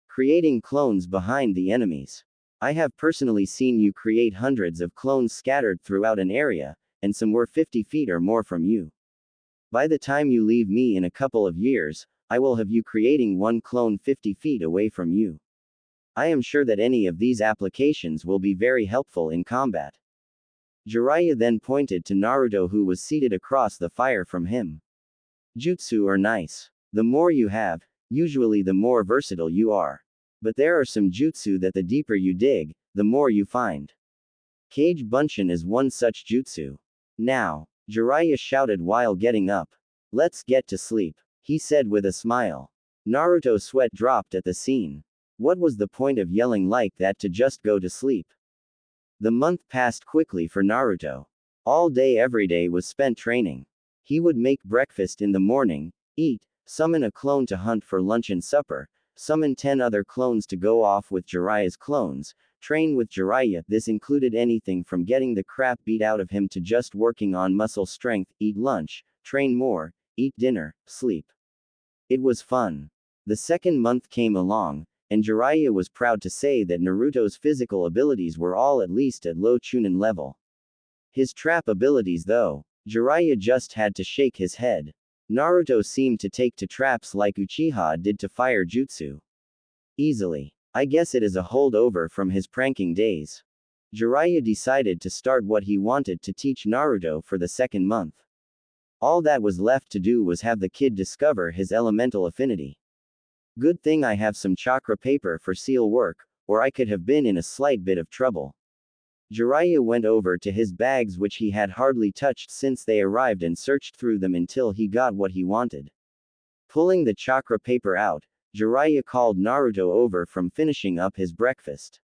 [SPEAKER 1] Creating clones behind the enemies. I have personally seen you create hundreds of clones scattered throughout an area, and some were 50 feet or more from you. By the time you leave me in a couple of years, I will have you creating one clone 50 feet away from you. I am sure that any of these applications will be very helpful in combat. Jiraiya then pointed to Naruto, who was seated across the fire from him. Jutsu are nice. The more you have, usually the more versatile you are. But there are some jutsu that the deeper you dig, the more you find. Kage Bunshin is one such jutsu. Now, Jiraiya shouted while getting up. Let's get to sleep, he said with a smile. Naruto's sweat dropped at the scene. What was the point of yelling like that to just go to sleep? The month passed quickly for Naruto. All day every day was spent training. He would make breakfast in the morning, eat, summon a clone to hunt for lunch and supper, summon 10 other clones to go off with Jiraiya's clones, train with Jiraiya. This included anything from getting the crap beat out of him to just working on muscle strength, eat lunch, train more, eat dinner, sleep. It was fun. The second month came along, and Jiraiya was proud to say that Naruto's physical abilities were all at least at low chunin level. His trap abilities though, Jiraiya just had to shake his head. Naruto seemed to take to traps like Uchiha did to fire jutsu. Easily. I guess it is a holdover from his pranking days. Jiraiya decided to start what he wanted to teach Naruto for the second month. All that was left to do was have the kid discover his elemental affinity. Good thing I have some chakra paper for seal work, or I could have been in a slight bit of trouble. Jiraiya went over to his bags, which he had hardly touched since they arrived, and searched through them until he got what he wanted. Pulling the chakra paper out, Jiraiya called Naruto over from finishing up his breakfast.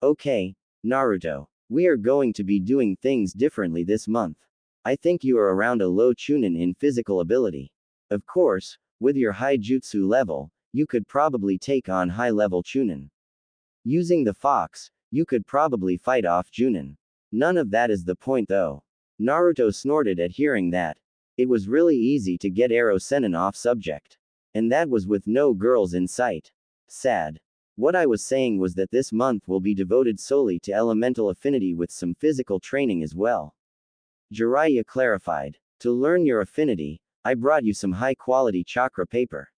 [SPEAKER 1] Okay, Naruto. We are going to be doing things differently this month. I think you are around a low chunin in physical ability. Of course, with your high jutsu level, you could probably take on high level chunin. Using the fox, you could probably fight off Junin. None of that is the point though. Naruto snorted at hearing that. It was really easy to get Ero Sennin off subject. And that was with no girls in sight. Sad. What I was saying was that this month will be devoted solely to elemental affinity with some physical training as well. Jiraiya clarified. To learn your affinity, I brought you some high quality chakra paper.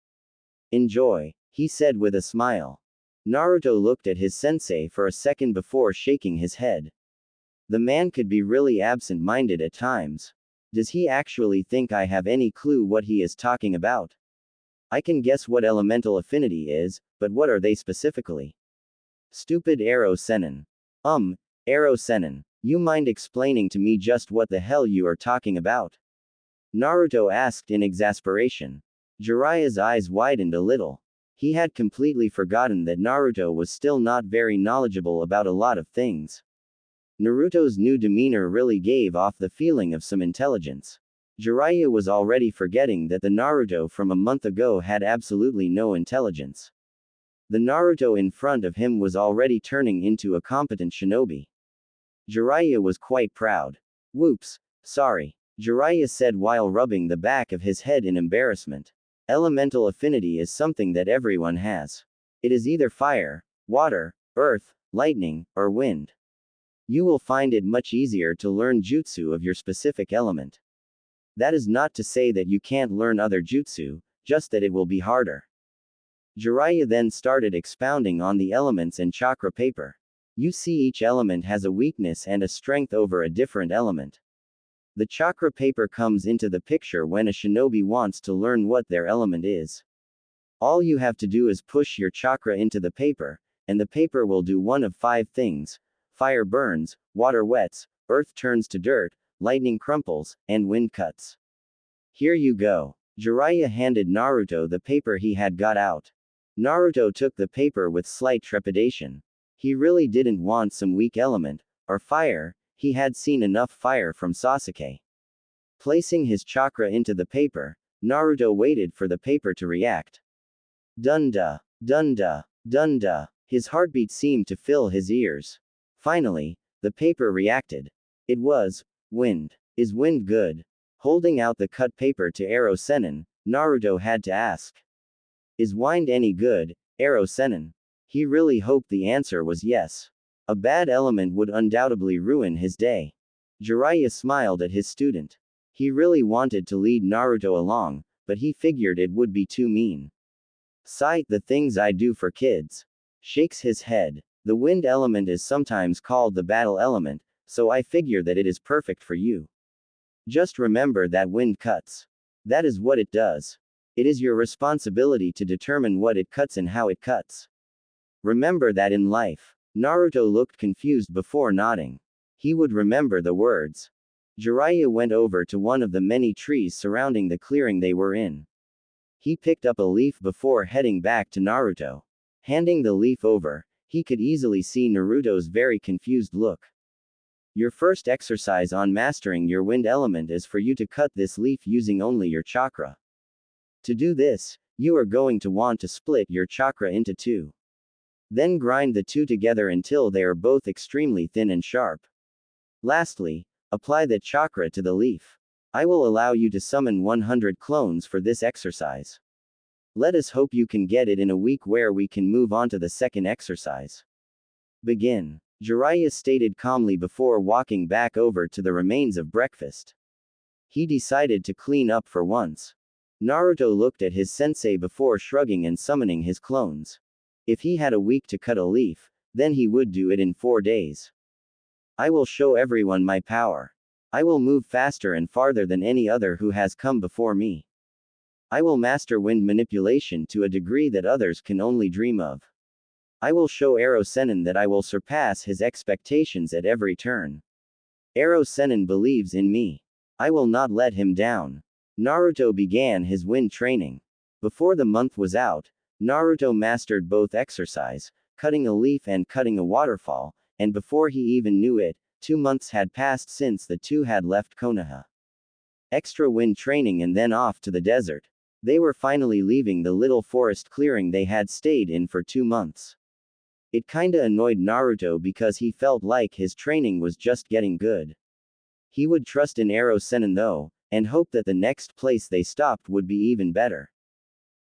[SPEAKER 1] Enjoy, he said with a smile. Naruto looked at his sensei for a second before shaking his head. The man could be really absent-minded at times. Does he actually think I have any clue what he is talking about? I can guess what elemental affinity is, but what are they specifically? Stupid Ero Sennin. Ero Sennin. You mind explaining to me just what the hell you are talking about? Naruto asked in exasperation. Jiraiya's eyes widened a little. He had completely forgotten that Naruto was still not very knowledgeable about a lot of things. Naruto's new demeanor really gave off the feeling of some intelligence. Jiraiya was already forgetting that the Naruto from a month ago had absolutely no intelligence. The Naruto in front of him was already turning into a competent shinobi. Jiraiya was quite proud. Whoops, sorry, Jiraiya said while rubbing the back of his head in embarrassment. Elemental affinity is something that everyone has. It is either fire, water, earth, lightning, or wind. You will find it much easier to learn jutsu of your specific element. That is not to say that you can't learn other jutsu, just that it will be harder. Jiraiya then started expounding on the elements and chakra paper. You see, each element has a weakness and a strength over a different element. The chakra paper comes into the picture when a shinobi wants to learn what their element is. All you have to do is push your chakra into the paper, and the paper will do one of 5 things. Fire burns, water wets, earth turns to dirt, lightning crumples, and wind cuts. Here you go. Jiraiya handed Naruto the paper he had got out. Naruto took the paper with slight trepidation. He really didn't want some weak element, or fire. He had seen enough fire from Sasuke. Placing his chakra into the paper, Naruto waited for the paper to react. Dunda, dunda, dunda. His heartbeat seemed to fill his ears. Finally, the paper reacted. It was wind. Is wind good? Holding out the cut paper to Ero Sennin, Naruto had to ask. Is wind any good, Ero Sennin? He really hoped the answer was yes. A bad element would undoubtedly ruin his day. Jiraiya smiled at his student. He really wanted to lead Naruto along, but he figured it would be too mean. Sigh, the things I do for kids. Shakes his head. The wind element is sometimes called the battle element, so I figure that it is perfect for you. Just remember that wind cuts. That is what it does. It is your responsibility to determine what it cuts and how it cuts. Remember that in life. Naruto looked confused before nodding. He would remember the words. Jiraiya went over to one of the many trees surrounding the clearing they were in. He picked up a leaf before heading back to Naruto. Handing the leaf over, he could easily see Naruto's very confused look. Your first exercise on mastering your wind element is for you to cut this leaf using only your chakra. To do this, you are going to want to split your chakra into 2. Then grind the 2 together until they are both extremely thin and sharp. Lastly, apply the chakra to the leaf. I will allow you to summon 100 clones for this exercise. Let us hope you can get it in a week where we can move on to the second exercise. Begin. Jiraiya stated calmly before walking back over to the remains of breakfast. He decided to clean up for once. Naruto looked at his sensei before shrugging and summoning his clones. If he had a week to cut a leaf, then he would do it in 4 days. I will show everyone my power. I will move faster and farther than any other who has come before me. I will master wind manipulation to a degree that others can only dream of. I will show Ero Sennin that I will surpass his expectations at every turn. Ero Sennin believes in me. I will not let him down. Naruto began his wind training. Before the month was out, Naruto mastered both exercise, cutting a leaf and cutting a waterfall, and before he even knew it, 2 months had passed since the two had left Konoha. Extra wind training and then off to the desert. They were finally leaving the little forest clearing they had stayed in for 2 months. It kinda annoyed Naruto because he felt like his training was just getting good. He would trust in Ero Sennin though, and hope that the next place they stopped would be even better.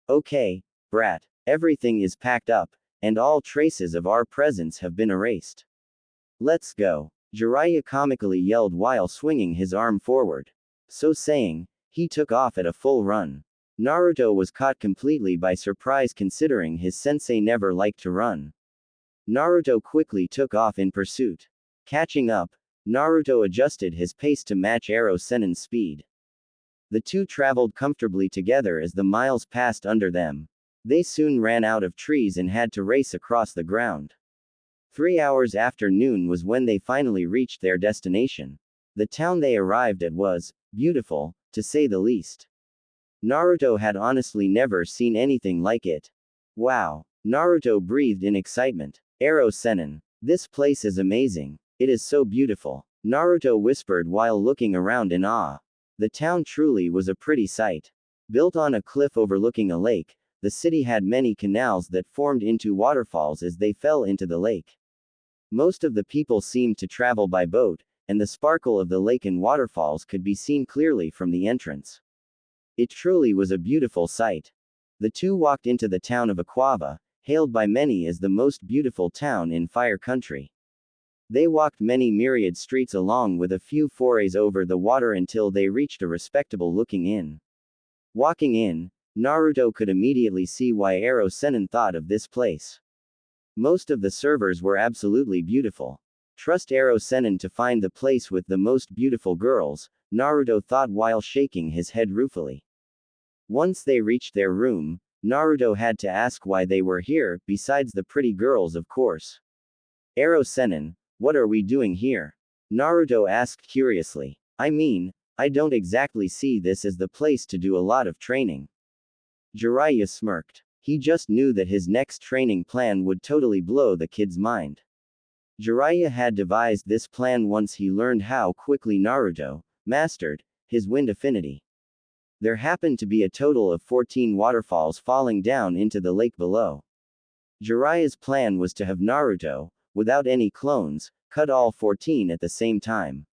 [SPEAKER 1] Okay, brat, everything is packed up, and all traces of our presence have been erased. Let's go. Jiraiya comically yelled while swinging his arm forward. So saying, he took off at a full run. Naruto was caught completely by surprise considering his sensei never liked to run. Naruto quickly took off in pursuit. Catching up, Naruto adjusted his pace to match Ero Sennin's speed. The two traveled comfortably together as the miles passed under them. They soon ran out of trees and had to race across the ground. 3 hours after noon was when they finally reached their destination. The town they arrived at was beautiful, to say the least. Naruto had honestly never seen anything like it. Wow. Naruto breathed in excitement. Ero Sennin. This place is amazing. It is so beautiful. Naruto whispered while looking around in awe. The town truly was a pretty sight. Built on a cliff overlooking a lake, the city had many canals that formed into waterfalls as they fell into the lake. Most of the people seemed to travel by boat, and the sparkle of the lake and waterfalls could be seen clearly from the entrance. It truly was a beautiful sight. The two walked into the town of Aquava, hailed by many as the most beautiful town in Fire Country. They walked many myriad streets along with a few forays over the water until they reached a respectable-looking inn. Walking in, Naruto could immediately see why Ero Sennin thought of this place. Most of the servers were absolutely beautiful. Trust Ero Sennin to find the place with the most beautiful girls, Naruto thought while shaking his head ruefully. Once they reached their room, Naruto had to ask why they were here, besides the pretty girls of course. Ero Sennin, what are we doing here? Naruto asked curiously. I don't exactly see this as the place to do a lot of training. Jiraiya smirked. He just knew that his next training plan would totally blow the kid's mind. Jiraiya had devised this plan once he learned how quickly Naruto mastered his wind affinity. There happened to be a total of 14 waterfalls falling down into the lake below. Jiraiya's plan was to have Naruto, without any clones, cut all 14 at the same time.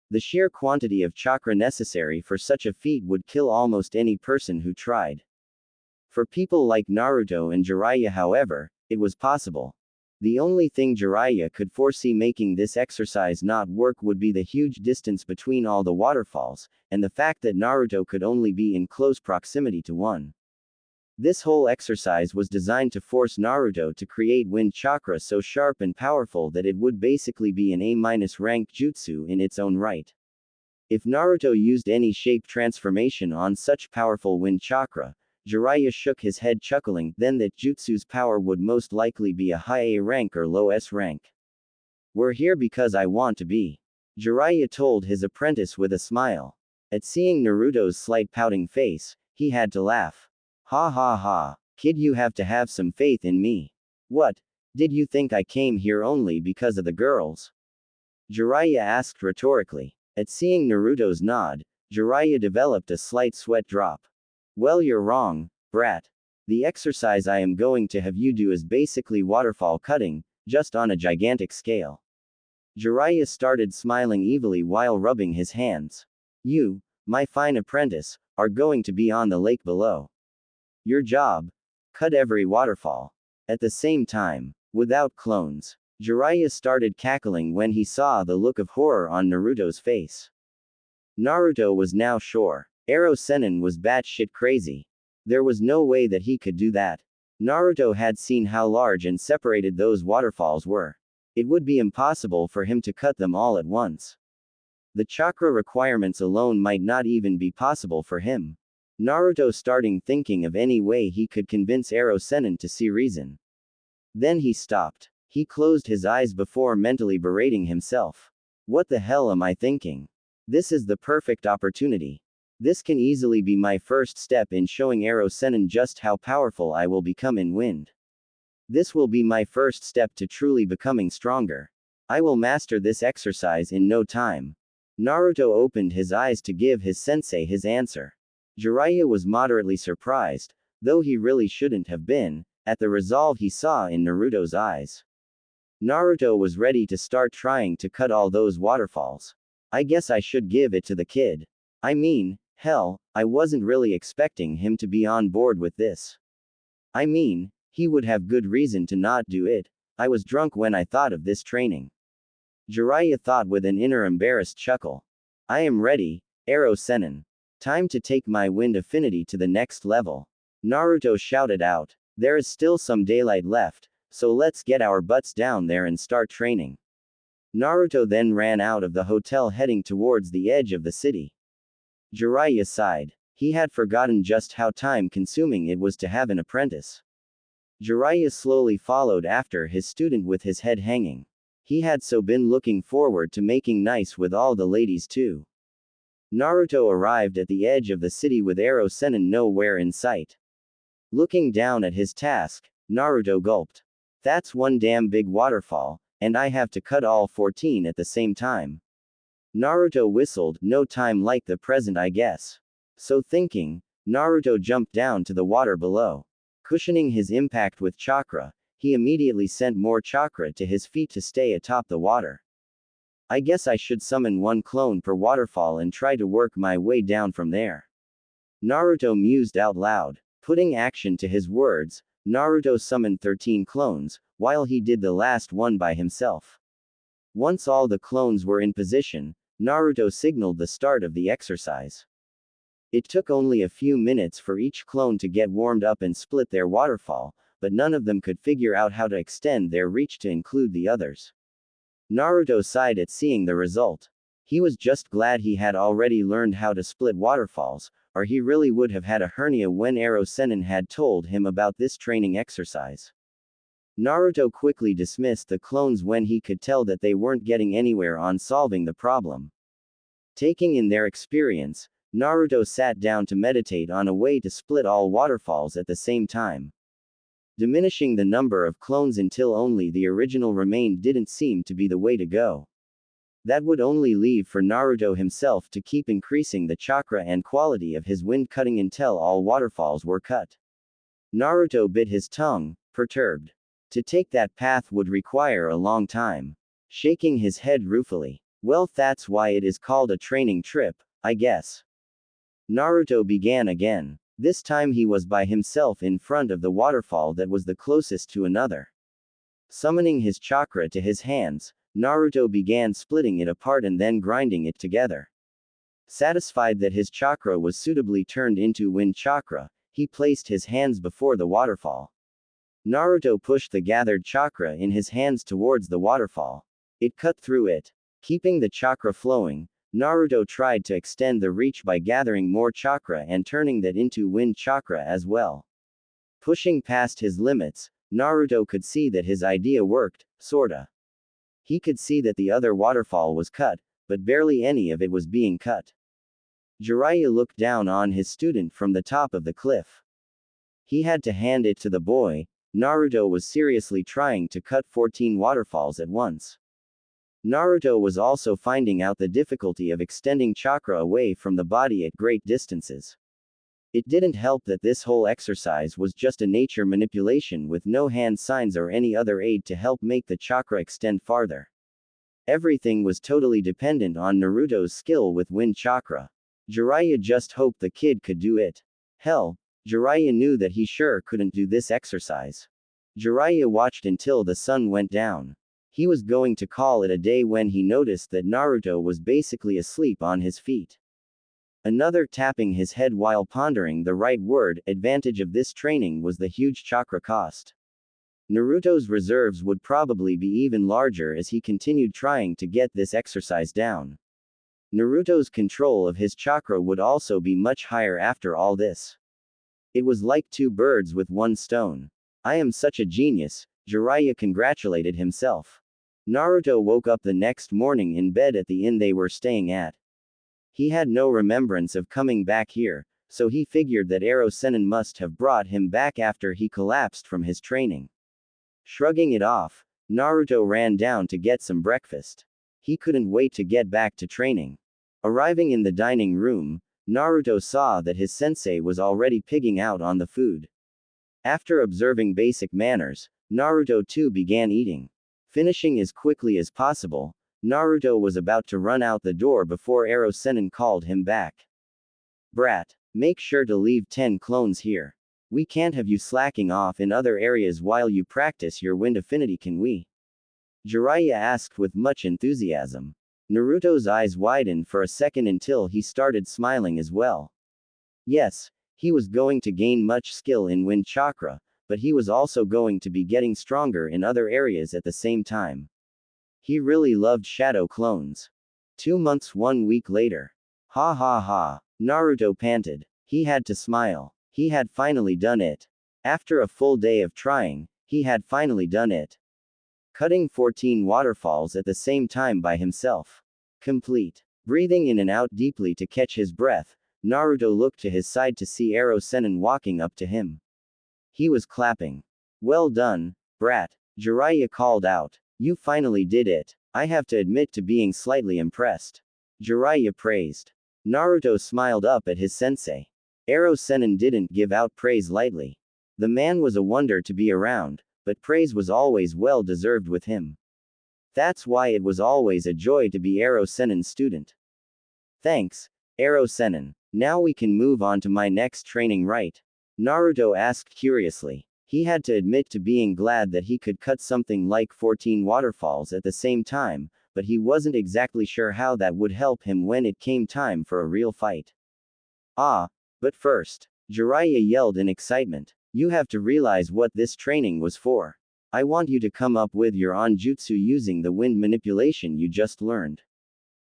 [SPEAKER 1] The sheer quantity of chakra necessary for such a feat would kill almost any person who tried. For people like Naruto and Jiraiya, however, it was possible. The only thing Jiraiya could foresee making this exercise not work would be the huge distance between all the waterfalls, and the fact that Naruto could only be in close proximity to one. This whole exercise was designed to force Naruto to create wind chakra so sharp and powerful that it would basically be an A-rank jutsu in its own right. If Naruto used any shape transformation on such powerful wind chakra, Jiraiya shook his head chuckling, then that jutsu's power would most likely be a high A rank or low S rank. We're here because I want to be. Jiraiya told his apprentice with a smile. At seeing Naruto's slight pouting face, he had to laugh. Ha ha ha. Kid, you have to have some faith in me. What? Did you think I came here only because of the girls? Jiraiya asked rhetorically. At seeing Naruto's nod, Jiraiya developed a slight sweat drop. Well, you're wrong, brat. The exercise I am going to have you do is basically waterfall cutting, just on a gigantic scale. Jiraiya started smiling evilly while rubbing his hands. You, my fine apprentice, are going to be on the lake below. Your job? Cut every waterfall. At the same time, without clones, Jiraiya started cackling when he saw the look of horror on Naruto's face. Naruto was now sure. Ero Sennin was batshit crazy. There was no way that he could do that. Naruto had seen how large and separated those waterfalls were. It would be impossible for him to cut them all at once. The chakra requirements alone might not even be possible for him. Naruto started thinking of any way he could convince Ero Sennin to see reason. Then he stopped. He closed his eyes before mentally berating himself. What the hell am I thinking? This is the perfect opportunity. This can easily be my first step in showing Ero Sennin just how powerful I will become in wind. This will be my first step to truly becoming stronger. I will master this exercise in no time. Naruto opened his eyes to give his sensei his answer. Jiraiya was moderately surprised, though he really shouldn't have been, at the resolve he saw in Naruto's eyes. Naruto was ready to start trying to cut all those waterfalls. I guess I should give it to the kid. Hell, I wasn't really expecting him to be on board with this. He would have good reason to not do it. I was drunk when I thought of this training. Jiraiya thought with an inner embarrassed chuckle. I am ready, Ero Sennin. Time to take my wind affinity to the next level. Naruto shouted out. There is still some daylight left, so let's get our butts down there and start training. Naruto then ran out of the hotel heading towards the edge of the city. Jiraiya sighed. He had forgotten just how time-consuming it was to have an apprentice. Jiraiya slowly followed after his student with his head hanging. He had so been looking forward to making nice with all the ladies too. Naruto arrived at the edge of the city with Arrow Sennin nowhere in sight. Looking down at his task, Naruto gulped. That's one damn big waterfall, and I have to cut all 14 at the same time. Naruto whistled, no time like the present I guess. So thinking, Naruto jumped down to the water below. Cushioning his impact with chakra, he immediately sent more chakra to his feet to stay atop the water. I guess I should summon one clone per waterfall and try to work my way down from there. Naruto mused out loud. Putting action to his words, Naruto summoned 13 clones, while he did the last one by himself. Once all the clones were in position, Naruto signaled the start of the exercise. It took only a few minutes for each clone to get warmed up and split their waterfall, but none of them could figure out how to extend their reach to include the others. Naruto sighed at seeing the result. He was just glad he had already learned how to split waterfalls, or he really would have had a hernia when Arrow Sennin had told him about this training exercise. Naruto quickly dismissed the clones when he could tell that they weren't getting anywhere on solving the problem. Taking in their experience, Naruto sat down to meditate on a way to split all waterfalls at the same time. Diminishing the number of clones until only the original remained didn't seem to be the way to go. That would only leave for Naruto himself to keep increasing the chakra and quality of his wind cutting until all waterfalls were cut. Naruto bit his tongue, perturbed. To take that path would require a long time. Shaking his head ruefully. Well, that's why it is called a training trip, I guess. Naruto began again. This time he was by himself in front of the waterfall that was the closest to another. Summoning his chakra to his hands, Naruto began splitting it apart and then grinding it together. Satisfied that his chakra was suitably turned into wind chakra, he placed his hands before the waterfall. Naruto pushed the gathered chakra in his hands towards the waterfall. It cut through it. Keeping the chakra flowing, Naruto tried to extend the reach by gathering more chakra and turning that into wind chakra as well. Pushing past his limits, Naruto could see that his idea worked, sorta. He could see that the other waterfall was cut, but barely any of it was being cut. Jiraiya looked down on his student from the top of the cliff. He had to hand it to the boy. Naruto was seriously trying to cut 14 waterfalls at once. Naruto was also finding out the difficulty of extending chakra away from the body at great distances. It didn't help that this whole exercise was just a nature manipulation with no hand signs or any other aid to help make the chakra extend farther. Everything was totally dependent on Naruto's skill with wind chakra. Jiraiya just hoped the kid could do it. Hell, Jiraiya knew that he sure couldn't do this exercise. Jiraiya watched until the sun went down. He was going to call it a day when he noticed that Naruto was basically asleep on his feet. Another tapping his head while pondering the right word. Advantage of this training was the huge chakra cost. Naruto's reserves would probably be even larger as he continued trying to get this exercise down. Naruto's control of his chakra would also be much higher after all this. It was like two birds with one stone. I am such a genius, Jiraiya congratulated himself. Naruto woke up the next morning in bed at the inn they were staying at. He had no remembrance of coming back here, so he figured that Arrow Sennin must have brought him back after he collapsed from his training. Shrugging it off, Naruto ran down to get some breakfast. He couldn't wait to get back to training. Arriving in the dining room, Naruto saw that his sensei was already pigging out on the food. After observing basic manners, Naruto too began eating. Finishing as quickly as possible, Naruto was about to run out the door before Arrow Sennin called him back. Brat, make sure to leave 10 clones here. We can't have you slacking off in other areas while you practice your wind affinity, can we? Jiraiya asked with much enthusiasm. Naruto's eyes widened for a second until he started smiling as well. Yes, he was going to gain much skill in wind chakra, but he was also going to be getting stronger in other areas at the same time. He really loved shadow clones. 2 months 1 week later. Ha ha ha. Naruto panted. He had to smile. He had finally done it. After a full day of trying, he had finally done it. Cutting 14 waterfalls at the same time by himself. Complete. Breathing in and out deeply to catch his breath, Naruto looked to his side to see Ero Sennin walking up to him. He was clapping. Well done, brat, Jiraiya called out. You finally did it. I have to admit to being slightly impressed. Jiraiya praised. Naruto smiled up at his sensei. Ero Sennin didn't give out praise lightly. The man was a wonder to be around, but praise was always well deserved with him. That's why it was always a joy to be Ero Sennin's student. Thanks, Ero Sennin. Now we can move on to my next training, right? Naruto asked curiously. He had to admit to being glad that he could cut something like 14 waterfalls at the same time, but he wasn't exactly sure how that would help him when it came time for a real fight. Ah, but first, Jiraiya yelled in excitement. You have to realize what this training was for. I want you to come up with your own jutsu using the wind manipulation you just learned.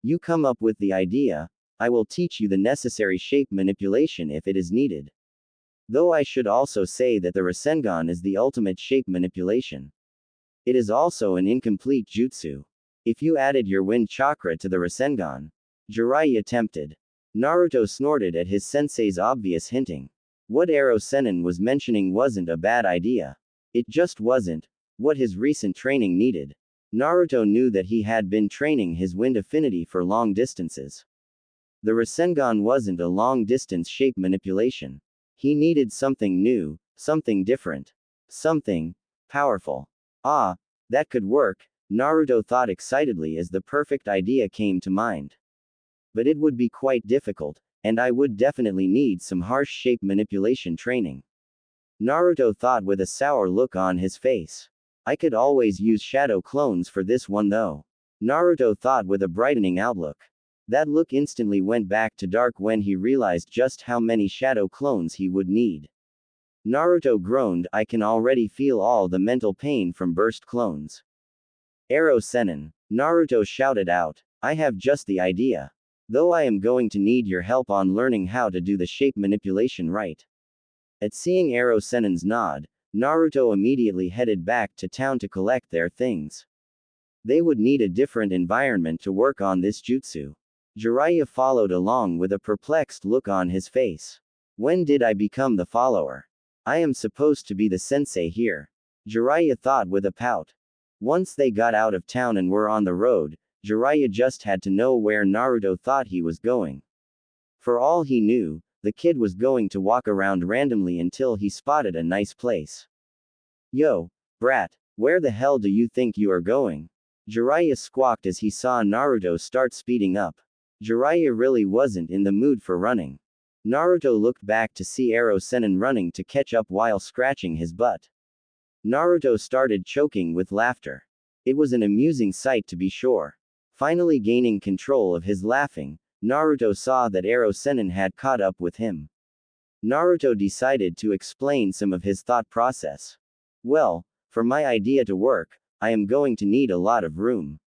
[SPEAKER 1] You come up with the idea, I will teach you the necessary shape manipulation if it is needed. Though I should also say that the Rasengan is the ultimate shape manipulation. It is also an incomplete jutsu. If you added your wind chakra to the Rasengan. Jiraiya tempted. Naruto snorted at his sensei's obvious hinting. What Ero Sennin was mentioning wasn't a bad idea. It just wasn't what his recent training needed. Naruto knew that he had been training his wind affinity for long distances. The Rasengan wasn't a long-distance shape manipulation. He needed something new, something different, something powerful. Ah, that could work, Naruto thought excitedly as the perfect idea came to mind. But it would be quite difficult, and I would definitely need some harsh shape manipulation training. Naruto thought with a sour look on his face. I could always use shadow clones for this one though. Naruto thought with a brightening outlook. That look instantly went back to dark when he realized just how many shadow clones he would need. Naruto groaned, I can already feel all the mental pain from burst clones. Ero Sennin. Naruto shouted out. I have just the idea. Though I am going to need your help on learning how to do the shape manipulation right. At seeing Ero Sennin's nod, Naruto immediately headed back to town to collect their things. They would need a different environment to work on this jutsu. Jiraiya followed along with a perplexed look on his face. When did I become the follower? I am supposed to be the sensei here. Jiraiya thought with a pout. Once they got out of town and were on the road, Jiraiya just had to know where Naruto thought he was going. For all he knew, the kid was going to walk around randomly until he spotted a nice place. Yo, brat, where the hell do you think you are going? Jiraiya squawked as he saw Naruto start speeding up. Jiraiya really wasn't in the mood for running. Naruto looked back to see Ero Sennin running to catch up while scratching his butt. Naruto started choking with laughter. It was an amusing sight to be sure. Finally gaining control of his laughing, Naruto saw that Ero Sennin had caught up with him. Naruto decided to explain some of his thought process. Well, for my idea to work, I am going to need a lot of room.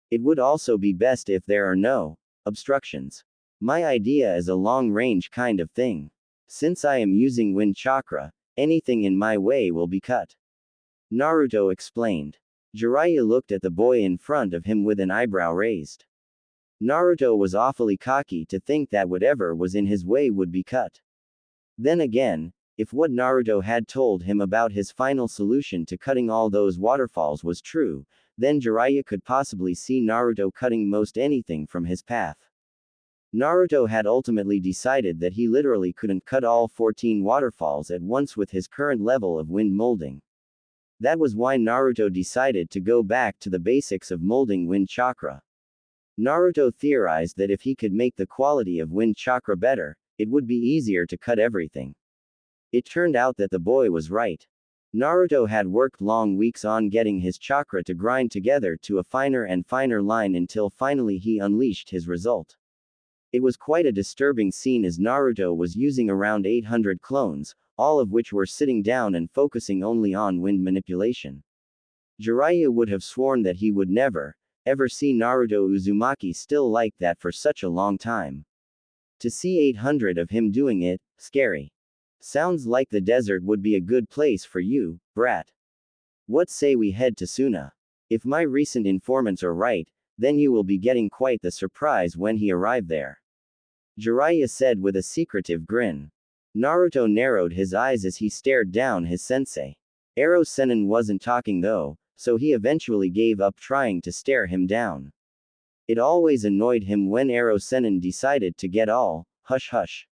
[SPEAKER 1] It would also be best if there are no obstructions. My idea is a long-range kind of thing. Since I am using wind chakra, anything in my way will be cut. Naruto explained. Jiraiya looked at the boy in front of him with an eyebrow raised. Naruto was awfully cocky to think that whatever was in his way would be cut. Then again, if what Naruto had told him about his final solution to cutting all those waterfalls was true, then Jiraiya could possibly see Naruto cutting most anything from his path. Naruto had ultimately decided that he literally couldn't cut all 14 waterfalls at once with his current level of wind molding. That was why Naruto decided to go back to the basics of molding wind chakra. Naruto theorized that if he could make the quality of wind chakra better, it would be easier to cut everything. It turned out that the boy was right. Naruto had worked long weeks on getting his chakra to grind together to a finer and finer line until finally he unleashed his result. It was quite a disturbing scene as Naruto was using around 800 clones, all of which were sitting down and focusing only on wind manipulation. Jiraiya would have sworn that he would never, ever see Naruto Uzumaki still like that for such a long time. To see 800 of him doing it, scary. Sounds like the desert would be a good place for you, brat. What say we head to Suna? If my recent informants are right, then you will be getting quite the surprise when he arrived there. Jiraiya said with a secretive grin. Naruto narrowed his eyes as he stared down his sensei. Ero Sennin wasn't talking though, so he eventually gave up trying to stare him down. It always annoyed him when Ero Sennin decided to get all, hush hush.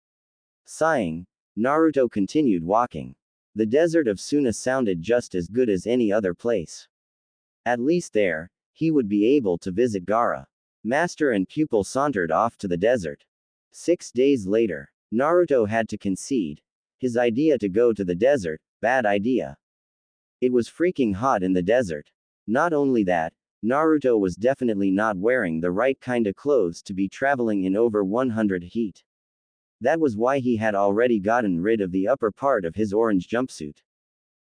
[SPEAKER 1] Sighing, Naruto continued walking. The desert of Suna sounded just as good as any other place. At least there, he would be able to visit Gaara. Master and pupil sauntered off to the desert. 6 days later, Naruto had to concede. His idea to go to the desert, bad idea. It was freaking hot in the desert. Not only that, Naruto was definitely not wearing the right kinda clothes to be traveling in over 100 heat. That was why he had already gotten rid of the upper part of his orange jumpsuit.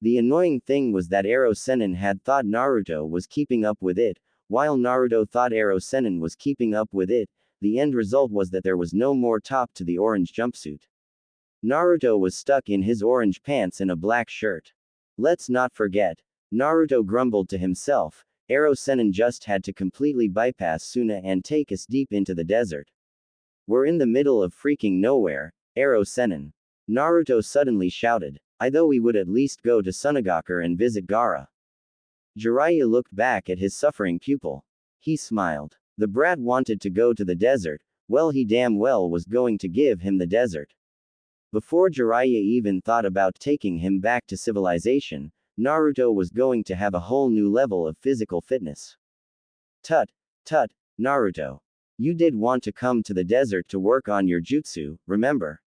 [SPEAKER 1] The annoying thing was that Ero Sennin had thought Naruto was keeping up with it, while Naruto thought Ero Sennin was keeping up with it. The end result was that there was no more top to the orange jumpsuit. Naruto was stuck in his orange pants and a black shirt. Let's not forget, Naruto grumbled to himself, Ero Sennin just had to completely bypass Suna and take us deep into the desert. We're in the middle of freaking nowhere, Ero Sennin. Naruto suddenly shouted. I thought we would at least go to Sunagakur and visit Gaara. Jiraiya looked back at his suffering pupil. He smiled. The brat wanted to go to the desert, well he damn well was going to give him the desert. Before Jiraiya even thought about taking him back to civilization, Naruto was going to have a whole new level of physical fitness. Tut, Naruto. You did want to come to the desert to work on your jutsu, remember?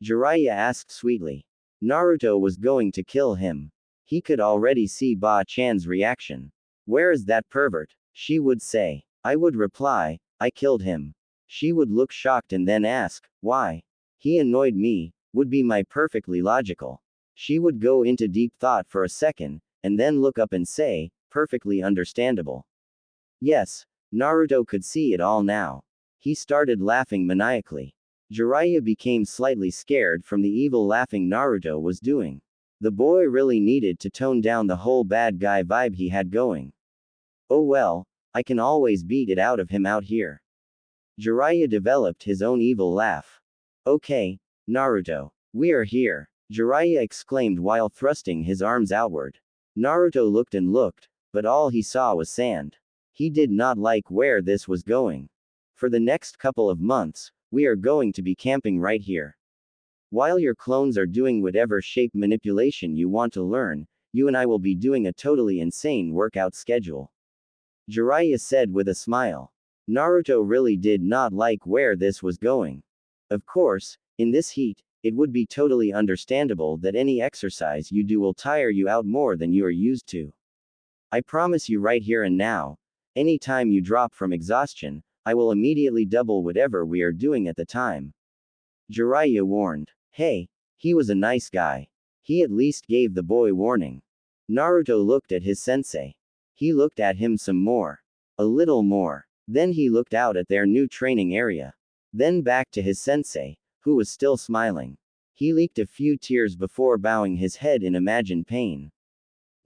[SPEAKER 1] Jiraiya asked sweetly. Naruto was going to kill him. He could already see Ba-chan's reaction. Where is that pervert? She would say. I would reply, I killed him. She would look shocked and then ask, why? He annoyed me, would be my perfectly logical. She would go into deep thought for a second, and then look up and say, perfectly understandable. Yes, Naruto could see it all now. He started laughing maniacally. Jiraiya became slightly scared from the evil laughing Naruto was doing. The boy really needed to tone down the whole bad guy vibe he had going. Oh well, I can always beat it out of him out here. Jiraiya developed his own evil laugh. Okay, Naruto. We are here, Jiraiya exclaimed while thrusting his arms outward. Naruto looked and looked, but all he saw was sand. He did not like where this was going. For the next couple of months, we are going to be camping right here. While your clones are doing whatever shape manipulation you want to learn, you and I will be doing a totally insane workout schedule. Jiraiya said with a smile. Naruto really did not like where this was going. Of course, in this heat, it would be totally understandable that any exercise you do will tire you out more than you are used to. I promise you right here and now, any time you drop from exhaustion, I will immediately double whatever we are doing at the time. Jiraiya warned. Hey, he was a nice guy. He at least gave the boy warning. Naruto looked at his sensei. He looked at him some more. A little more. Then he looked out at their new training area. Then back to his sensei, who was still smiling. He leaked a few tears before bowing his head in imagined pain.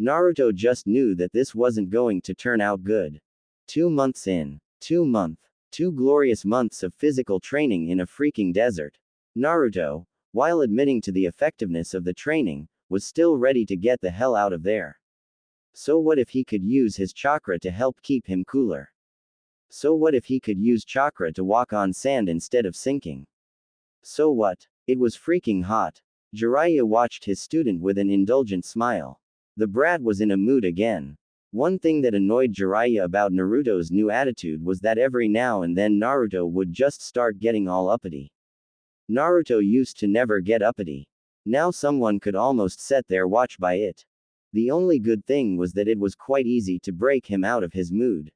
[SPEAKER 1] Naruto just knew that this wasn't going to turn out good. 2 months in. 2 glorious months of physical training in a freaking desert. Naruto, while admitting to the effectiveness of the training, was still ready to get the hell out of there. So what if he could use his chakra to help keep him cooler? So what if he could use chakra to walk on sand instead of sinking? So what? It was freaking hot. Jiraiya watched his student with an indulgent smile. The brat was in a mood again. One thing that annoyed Jiraiya about Naruto's new attitude was that every now and then Naruto would just start getting all uppity. Naruto used to never get uppity. Now someone could almost set their watch by it. The only good thing was that it was quite easy to break him out of his mood.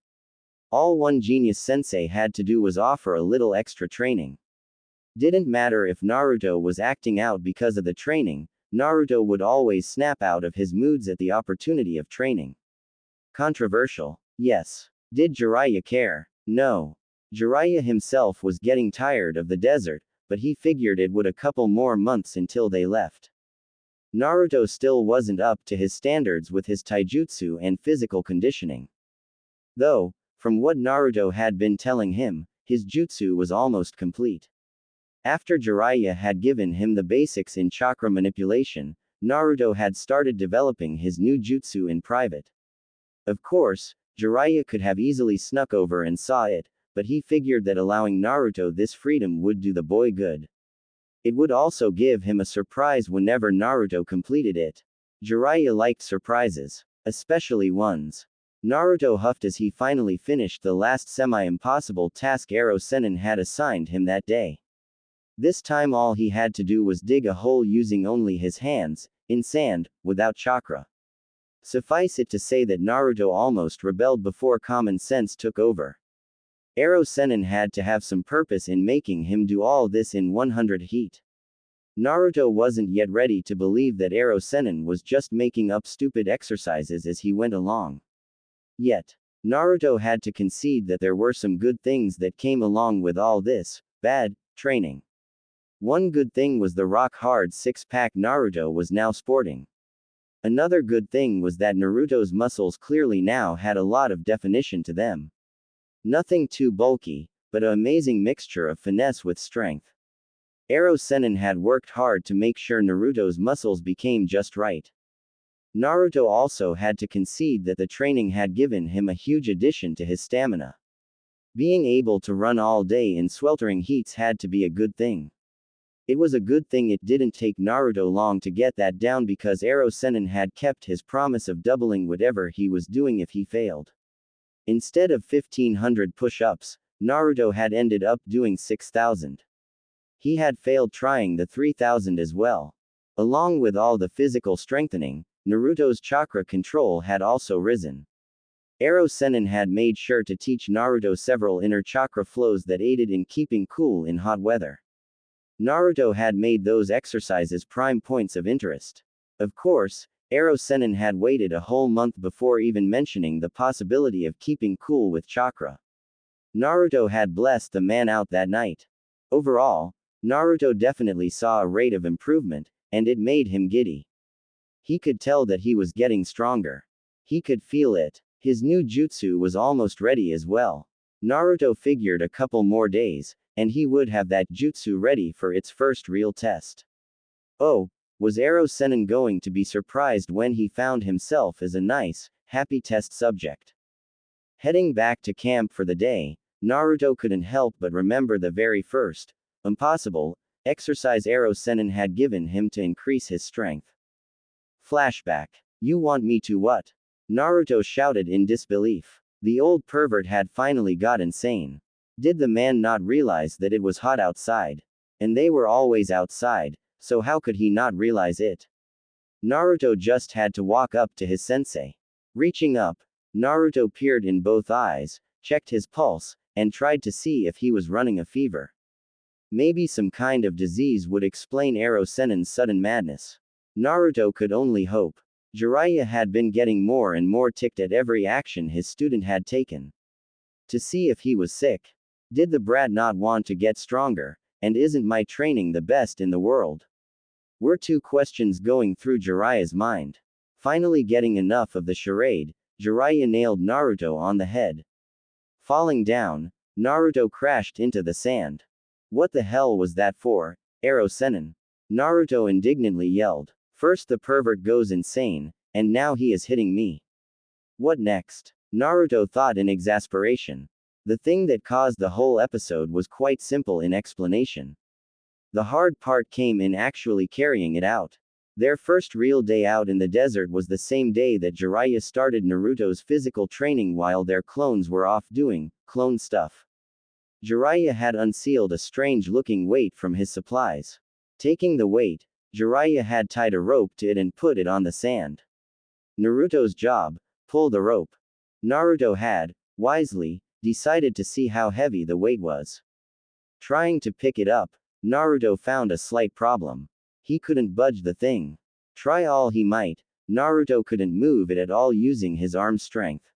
[SPEAKER 1] All one genius sensei had to do was offer a little extra training. Didn't matter if Naruto was acting out because of the training, Naruto would always snap out of his moods at the opportunity of training. Controversial? Yes. Did Jiraiya care? No. Jiraiya himself was getting tired of the desert, but he figured it would a couple more months until they left. Naruto still wasn't up to his standards with his taijutsu and physical conditioning. Though, from what Naruto had been telling him, his jutsu was almost complete. After Jiraiya had given him the basics in chakra manipulation, Naruto had started developing his new jutsu in private. Of course, Jiraiya could have easily snuck over and saw it, but he figured that allowing Naruto this freedom would do the boy good. It would also give him a surprise whenever Naruto completed it. Jiraiya liked surprises, especially ones. Naruto huffed as he finally finished the last semi-impossible task Ero Sennin had assigned him that day. This time all he had to do was dig a hole using only his hands, in sand, without chakra. Suffice it to say that Naruto almost rebelled before common sense took over. Ero Sennin had to have some purpose in making him do all this in 100 heat. Naruto wasn't yet ready to believe that Ero Sennin was just making up stupid exercises as he went along. Yet, Naruto had to concede that there were some good things that came along with all this bad training. One good thing was the rock-hard six-pack Naruto was now sporting. Another good thing was that Naruto's muscles clearly now had a lot of definition to them. Nothing too bulky, but an amazing mixture of finesse with strength. Ero Sennin had worked hard to make sure Naruto's muscles became just right. Naruto also had to concede that the training had given him a huge addition to his stamina. Being able to run all day in sweltering heats had to be a good thing. It was a good thing it didn't take Naruto long to get that down because Ero Sennin had kept his promise of doubling whatever he was doing if he failed. Instead of 1500 push-ups, Naruto had ended up doing 6000. He had failed trying the 3000 as well. Along with all the physical strengthening, Naruto's chakra control had also risen. Ero Sennin had made sure to teach Naruto several inner chakra flows that aided in keeping cool in hot weather. Naruto had made those exercises prime points of interest. Of course, Ero Sennin had waited a whole month before even mentioning the possibility of keeping cool with chakra. Naruto had blessed the man out that night. Overall, Naruto definitely saw a rate of improvement, and it made him giddy. He could tell that he was getting stronger. He could feel it. His new jutsu was almost ready as well. Naruto figured a couple more days, and he would have that jutsu ready for its first real test. Oh, was Ero Sennin going to be surprised when he found himself as a nice, happy test subject? Heading back to camp for the day, Naruto couldn't help but remember the very first, impossible, exercise Ero Sennin had given him to increase his strength. Flashback. You want me to what? Naruto shouted in disbelief. The old pervert had finally got insane. Did the man not realize that it was hot outside? And they were always outside, so how could he not realize it? Naruto just had to walk up to his sensei. Reaching up, Naruto peered in both eyes, checked his pulse, and tried to see if he was running a fever. Maybe some kind of disease would explain Ero Sennin's sudden madness. Naruto could only hope. Jiraiya had been getting more and more ticked at every action his student had taken. To see if he was sick. Did the brat not want to get stronger, and isn't my training the best in the world? Were two questions going through Jiraiya's mind. Finally getting enough of the charade, Jiraiya nailed Naruto on the head. Falling down, Naruto crashed into the sand. What the hell was that for, Ero Sennin? Naruto indignantly yelled. First the pervert goes insane, and now he is hitting me. What next? Naruto thought in exasperation. The thing that caused the whole episode was quite simple in explanation. The hard part came in actually carrying it out. Their first real day out in the desert was the same day that Jiraiya started Naruto's physical training while their clones were off doing clone stuff. Jiraiya had unsealed a strange-looking weight from his supplies. Taking the weight, Jiraiya had tied a rope to it and put it on the sand. Naruto's job, pull the rope. Naruto had, wisely, decided to see how heavy the weight was. Trying to pick it up, Naruto found a slight problem. He couldn't budge the thing. Try all he might, Naruto couldn't move it at all using his arm strength.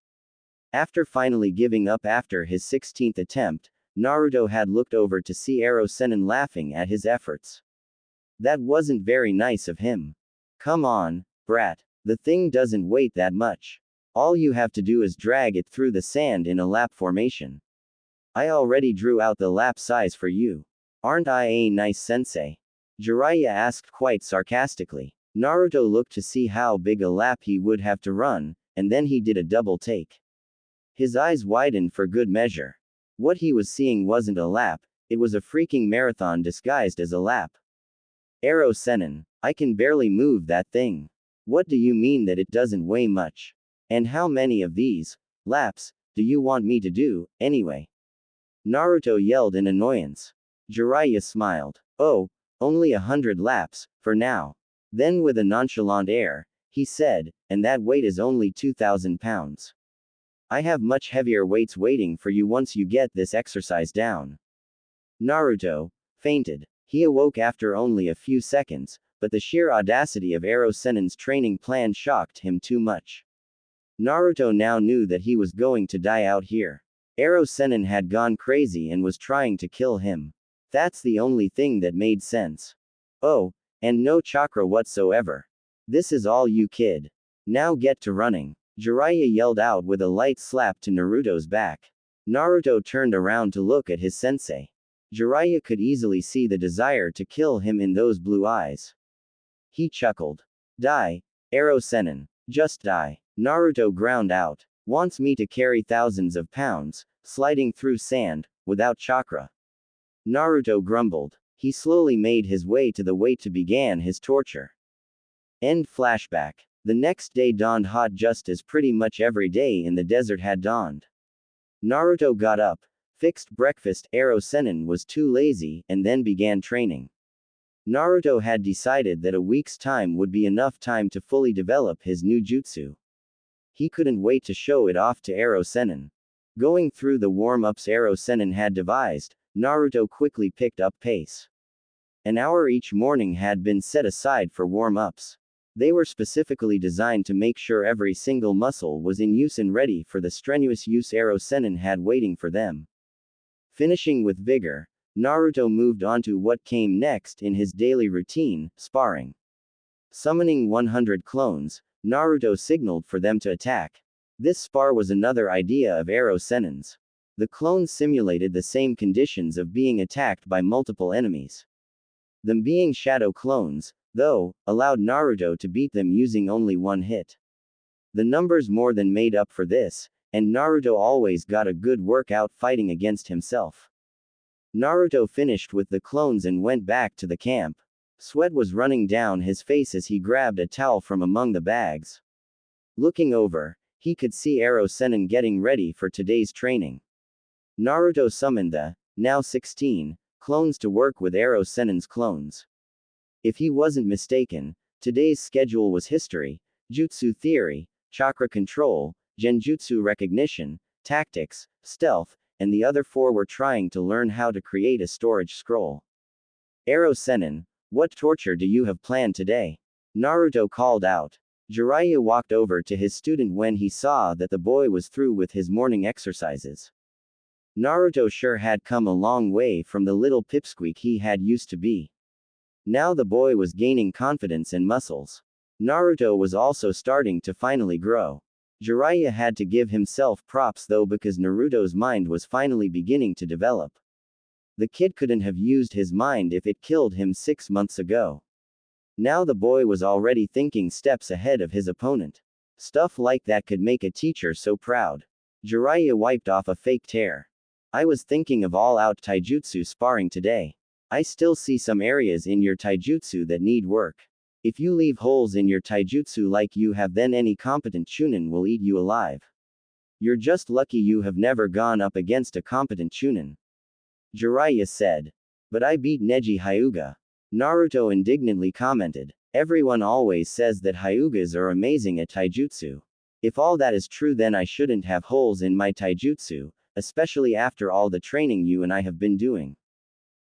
[SPEAKER 1] After finally giving up after his 16th attempt, Naruto had looked over to see Ero Sennin laughing at his efforts. That wasn't very nice of him. Come on, brat. The thing doesn't weigh that much. All you have to do is drag it through the sand in a lap formation. I already drew out the lap size for you. Aren't I a nice sensei? Jiraiya asked quite sarcastically. Naruto looked to see how big a lap he would have to run, and then he did a double take. His eyes widened for good measure. What he was seeing wasn't a lap, it was a freaking marathon disguised as a lap. Ero Sennin, I can barely move that thing. What do you mean that it doesn't weigh much? And how many of these laps do you want me to do, anyway? Naruto yelled in annoyance. Jiraiya smiled. Oh, only 100 laps, for now. Then with a nonchalant air, he said, and that weight is only 2,000 pounds. I have much heavier weights waiting for you once you get this exercise down. Naruto fainted. He awoke after only a few seconds, but the sheer audacity of Ero Sennin's training plan shocked him too much. Naruto now knew that he was going to die out here. Ero Sennin had gone crazy and was trying to kill him. That's the only thing that made sense. Oh, and no chakra whatsoever. This is all you, kid. Now get to running. Jiraiya yelled out with a light slap to Naruto's back. Naruto turned around to look at his sensei. Jiraiya could easily see the desire to kill him in those blue eyes. He chuckled. Die, Ero Sennin. Just die. Naruto ground out. Wants me to carry thousands of pounds, sliding through sand, without chakra. Naruto grumbled. He slowly made his way to the way to begin his torture. End flashback. The next day dawned hot just as pretty much every day in the desert had dawned. Naruto got up, fixed breakfast. Ero Sennin was too lazy, and then began training. Naruto had decided that a week's time would be enough time to fully develop his new jutsu. He couldn't wait to show it off to Ero Sennin. Going through the warm-ups Ero Sennin had devised, Naruto quickly picked up pace. An hour each morning had been set aside for warm-ups. They were specifically designed to make sure every single muscle was in use and ready for the strenuous use Ero Sennin had waiting for them. Finishing with vigor, Naruto moved on to what came next in his daily routine, sparring. Summoning 100 clones, Naruto signaled for them to attack. This spar was another idea of Ero Sennin's. The clones simulated the same conditions of being attacked by multiple enemies. Them being shadow clones, though, allowed Naruto to beat them using only one hit. The numbers more than made up for this, and Naruto always got a good workout fighting against himself. Naruto finished with the clones and went back to the camp. Sweat was running down his face as he grabbed a towel from among the bags. Looking over, he could see Ero Sennin getting ready for today's training. Naruto summoned the, now 16, clones to work with Ero Sennin's clones. If he wasn't mistaken, today's schedule was history, jutsu theory, chakra control, genjutsu recognition, tactics, stealth, and the other 4 were trying to learn how to create a storage scroll. Ero Sennin, what torture do you have planned today? Naruto called out. Jiraiya walked over to his student when he saw that the boy was through with his morning exercises. Naruto sure had come a long way from the little pipsqueak he had used to be. Now the boy was gaining confidence and muscles. Naruto was also starting to finally grow. Jiraiya had to give himself props though because Naruto's mind was finally beginning to develop. The kid couldn't have used his mind if it killed him 6 months ago. Now the boy was already thinking steps ahead of his opponent. Stuff like that could make a teacher so proud. Jiraiya wiped off a fake tear. I was thinking of all-out taijutsu sparring today. I still see some areas in your taijutsu that need work. If you leave holes in your taijutsu like you have, then any competent chunin will eat you alive. You're just lucky you have never gone up against a competent chunin. Jiraiya said. But I beat Neji Hyuga. Naruto indignantly commented. Everyone always says that Hyugas are amazing at taijutsu. If all that is true, then I shouldn't have holes in my taijutsu, especially after all the training you and I have been doing.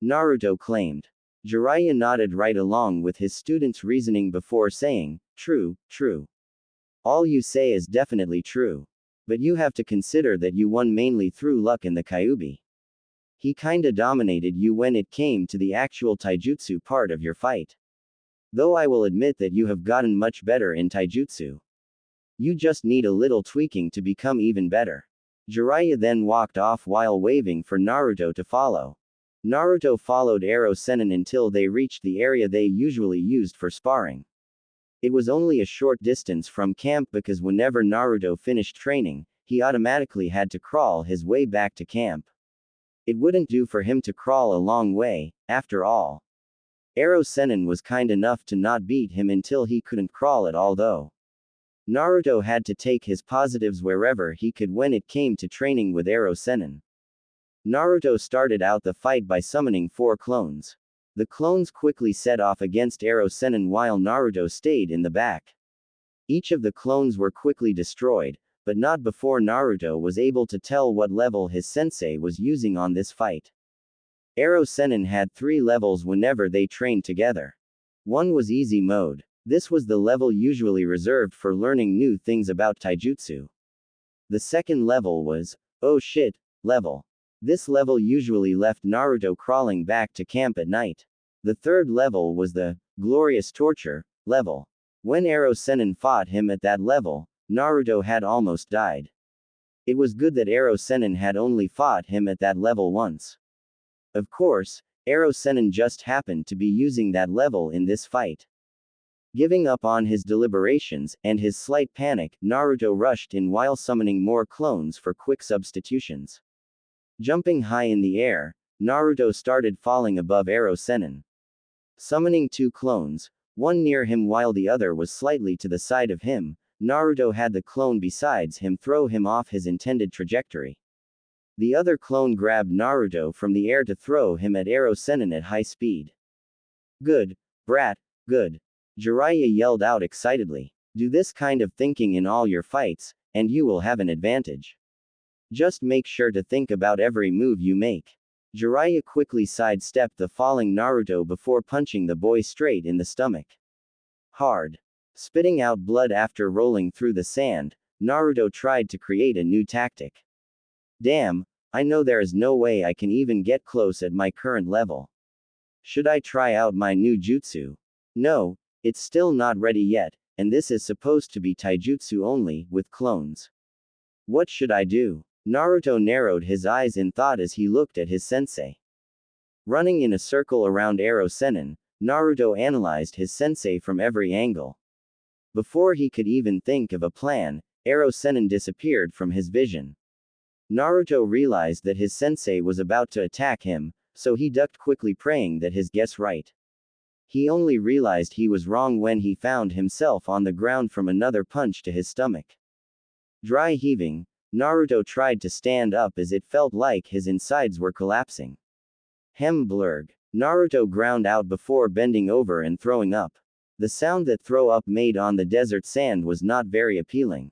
[SPEAKER 1] Naruto claimed. Jiraiya nodded right along with his student's reasoning before saying, true, true. All you say is definitely true. But you have to consider that you won mainly through luck in the Kyuubi. He kinda dominated you when it came to the actual taijutsu part of your fight. Though I will admit that you have gotten much better in taijutsu. You just need a little tweaking to become even better. Jiraiya then walked off while waving for Naruto to follow. Naruto followed Ero Sennin until they reached the area they usually used for sparring. It was only a short distance from camp because whenever Naruto finished training, he automatically had to crawl his way back to camp. It wouldn't do for him to crawl a long way, after all. Ero Sennin was kind enough to not beat him until he couldn't crawl at all though. Naruto had to take his positives wherever he could when it came to training with Ero Sennin. Naruto started out the fight by summoning 4 clones. The clones quickly set off against Ero Sennin while Naruto stayed in the back. Each of the clones were quickly destroyed, but not before Naruto was able to tell what level his sensei was using on this fight. Ero Sennin had 3 levels whenever they trained together. One was easy mode. This was the level usually reserved for learning new things about taijutsu. The second level was, oh shit, level. This level usually left Naruto crawling back to camp at night. The third level was the, glorious torture, level. When Ero Sennin fought him at that level, Naruto had almost died. It was good that Ero Sennin had only fought him at that level once. Of course, Ero Sennin just happened to be using that level in this fight. Giving up on his deliberations, and his slight panic, Naruto rushed in while summoning more clones for quick substitutions. Jumping high in the air, Naruto started falling above Ero Sennin. Summoning 2 clones, one near him while the other was slightly to the side of him, Naruto had the clone besides him throw him off his intended trajectory. The other clone grabbed Naruto from the air to throw him at Ero Sennin at high speed. Good, brat, good. Jiraiya yelled out excitedly. Do this kind of thinking in all your fights, and you will have an advantage. Just make sure to think about every move you make. Jiraiya quickly sidestepped the falling Naruto before punching the boy straight in the stomach. Hard. Spitting out blood after rolling through the sand, Naruto tried to create a new tactic. Damn, I know there is no way I can even get close at my current level. Should I try out my new jutsu? No, it's still not ready yet, and this is supposed to be taijutsu only, with clones. What should I do? Naruto narrowed his eyes in thought as he looked at his sensei. Running in a circle around Ero Sennin, Naruto analyzed his sensei from every angle. Before he could even think of a plan, Ero Sennin disappeared from his vision. Naruto realized that his sensei was about to attack him, so he ducked quickly praying that his guess right. He only realized he was wrong when he found himself on the ground from another punch to his stomach. Dry heaving, Naruto tried to stand up as it felt like his insides were collapsing. Blurg. Naruto ground out before bending over and throwing up. The sound that throw up made on the desert sand was not very appealing.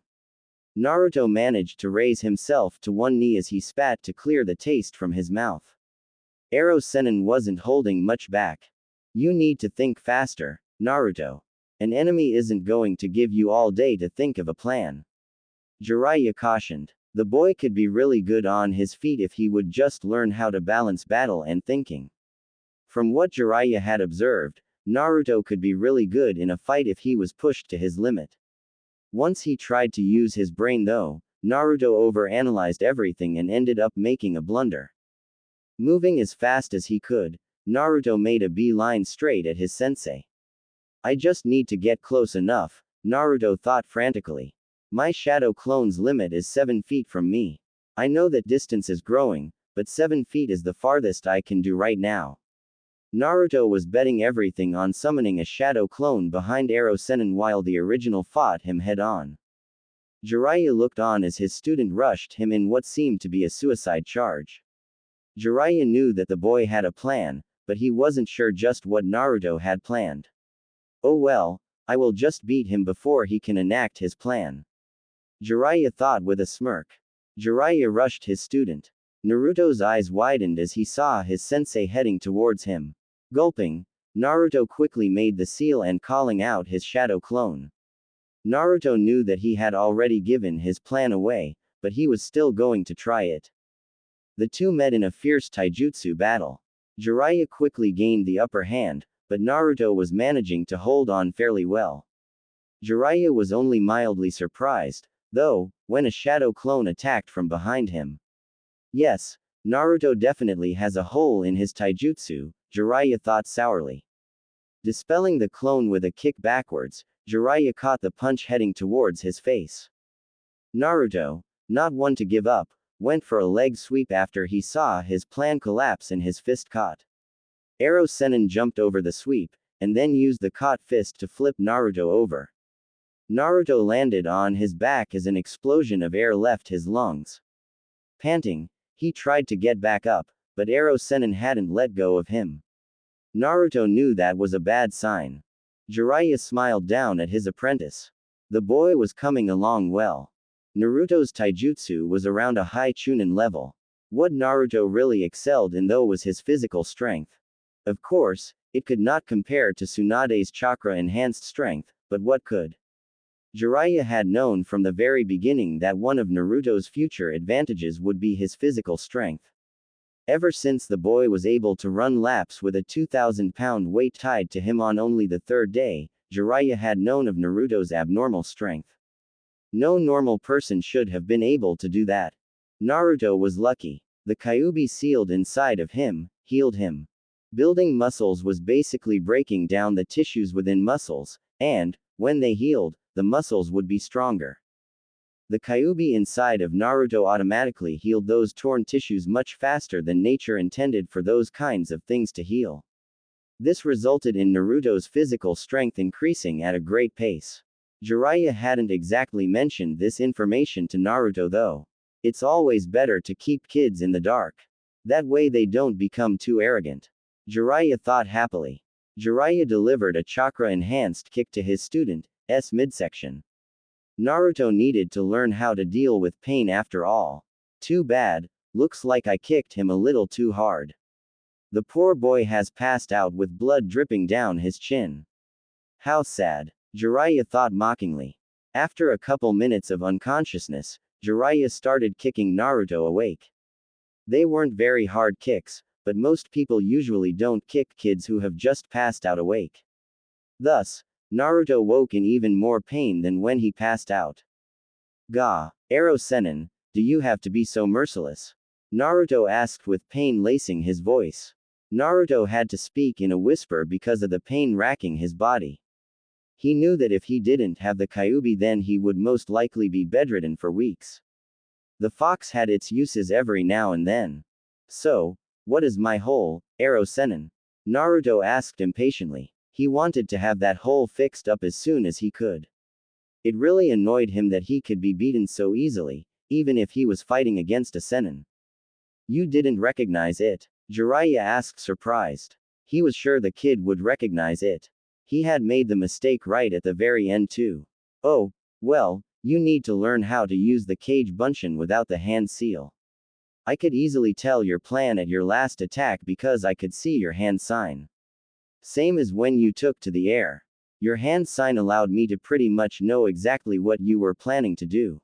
[SPEAKER 1] Naruto managed to raise himself to one knee as he spat to clear the taste from his mouth. Ero Sennin wasn't holding much back. You need to think faster, Naruto. An enemy isn't going to give you all day to think of a plan. Jiraiya cautioned. The boy could be really good on his feet if he would just learn how to balance battle and thinking. From what Jiraiya had observed, Naruto could be really good in a fight if he was pushed to his limit. Once he tried to use his brain though, Naruto overanalyzed everything and ended up making a blunder. Moving as fast as he could, Naruto made a beeline straight at his sensei. I just need to get close enough, Naruto thought frantically. My shadow clone's limit is 7 feet from me. I know that distance is growing, but 7 feet is the farthest I can do right now. Naruto was betting everything on summoning a shadow clone behind Ero Sennin while the original fought him head-on. Jiraiya looked on as his student rushed him in what seemed to be a suicide charge. Jiraiya knew that the boy had a plan, but he wasn't sure just what Naruto had planned. Oh well, I will just beat him before he can enact his plan. Jiraiya thought with a smirk. Jiraiya rushed his student. Naruto's eyes widened as he saw his sensei heading towards him. Gulping, Naruto quickly made the seal and calling out his shadow clone. Naruto knew that he had already given his plan away, but he was still going to try it. The two met in a fierce taijutsu battle. Jiraiya quickly gained the upper hand, but Naruto was managing to hold on fairly well. Jiraiya was only mildly surprised, though, when a shadow clone attacked from behind him. Yes, Naruto definitely has a hole in his taijutsu, Jiraiya thought sourly. Dispelling the clone with a kick backwards, Jiraiya caught the punch heading towards his face. Naruto, not one to give up, went for a leg sweep after he saw his plan collapse and his fist caught. Arrow Sennin jumped over the sweep, and then used the caught fist to flip Naruto over. Naruto landed on his back as an explosion of air left his lungs. Panting, he tried to get back up, but Arrow Sennin hadn't let go of him. Naruto knew that was a bad sign. Jiraiya smiled down at his apprentice. The boy was coming along well. Naruto's taijutsu was around a high chunin level. What Naruto really excelled in though was his physical strength. Of course, it could not compare to Tsunade's chakra-enhanced strength, but what could? Jiraiya had known from the very beginning that one of Naruto's future advantages would be his physical strength. Ever since the boy was able to run laps with a 2,000-pound weight tied to him on only the third day, Jiraiya had known of Naruto's abnormal strength. No normal person should have been able to do that. Naruto was lucky. The Kyuubi sealed inside of him, healed him. Building muscles was basically breaking down the tissues within muscles, and, when they healed, the muscles would be stronger. The Kyuubi inside of Naruto automatically healed those torn tissues much faster than nature intended for those kinds of things to heal. This resulted in Naruto's physical strength increasing at a great pace. Jiraiya hadn't exactly mentioned this information to Naruto though. It's always better to keep kids in the dark. That way they don't become too arrogant. Jiraiya thought happily. Jiraiya delivered a chakra-enhanced kick to his student's midsection. Naruto needed to learn how to deal with pain after all. Too bad, looks like I kicked him a little too hard. The poor boy has passed out with blood dripping down his chin. How sad, Jiraiya thought mockingly. After a couple minutes of unconsciousness, Jiraiya started kicking Naruto awake. They weren't very hard kicks, but most people usually don't kick kids who have just passed out awake. Thus, Naruto woke in even more pain than when he passed out. Gah, Arrow Sennin, do you have to be so merciless? Naruto asked with pain lacing his voice. Naruto had to speak in a whisper because of the pain racking his body. He knew that if he didn't have the Kyuubi then he would most likely be bedridden for weeks. The fox had its uses every now and then. So, what is my hole, Arrow Sennin? Naruto asked impatiently. He wanted to have that hole fixed up as soon as he could. It really annoyed him that he could be beaten so easily, even if he was fighting against a Sennin. You didn't recognize it? Jiraiya asked surprised. He was sure the kid would recognize it. He had made the mistake right at the very end too. Oh, well, you need to learn how to use the Kage Bunshin without the hand seal. I could easily tell your plan at your last attack because I could see your hand sign. Same as when you took to the air. Your hand sign allowed me to pretty much know exactly what you were planning to do.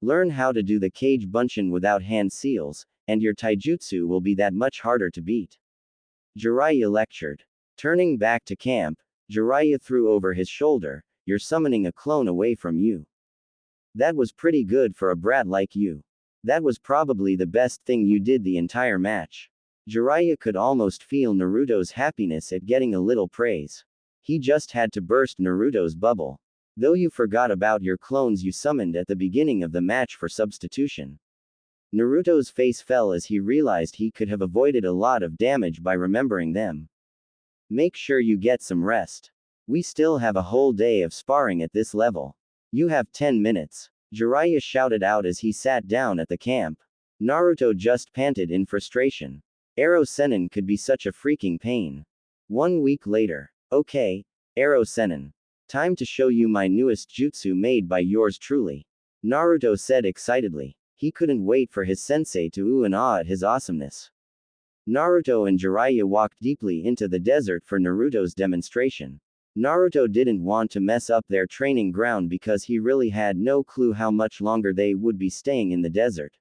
[SPEAKER 1] Learn how to do the Kage Bunshin without hand seals, and your taijutsu will be that much harder to beat. Jiraiya lectured. Turning back to camp, Jiraiya threw over his shoulder, you're summoning a clone away from you. That was pretty good for a brat like you. That was probably the best thing you did the entire match. Jiraiya could almost feel Naruto's happiness at getting a little praise. He just had to burst Naruto's bubble. Though you forgot about your clones you summoned at the beginning of the match for substitution. Naruto's face fell as he realized he could have avoided a lot of damage by remembering them. Make sure you get some rest. We still have a whole day of sparring at this level. You have 10 minutes. Jiraiya shouted out as he sat down at the camp. Naruto just panted in frustration. Arrow Sennin could be such a freaking pain. 1 week later. Okay, Arrow Sennin. Time to show you my newest jutsu made by yours truly. Naruto said excitedly. He couldn't wait for his sensei to ooh and ah at his awesomeness. Naruto and Jiraiya walked deeply into the desert for Naruto's demonstration. Naruto didn't want to mess up their training ground because he really had no clue how much longer they would be staying in the desert.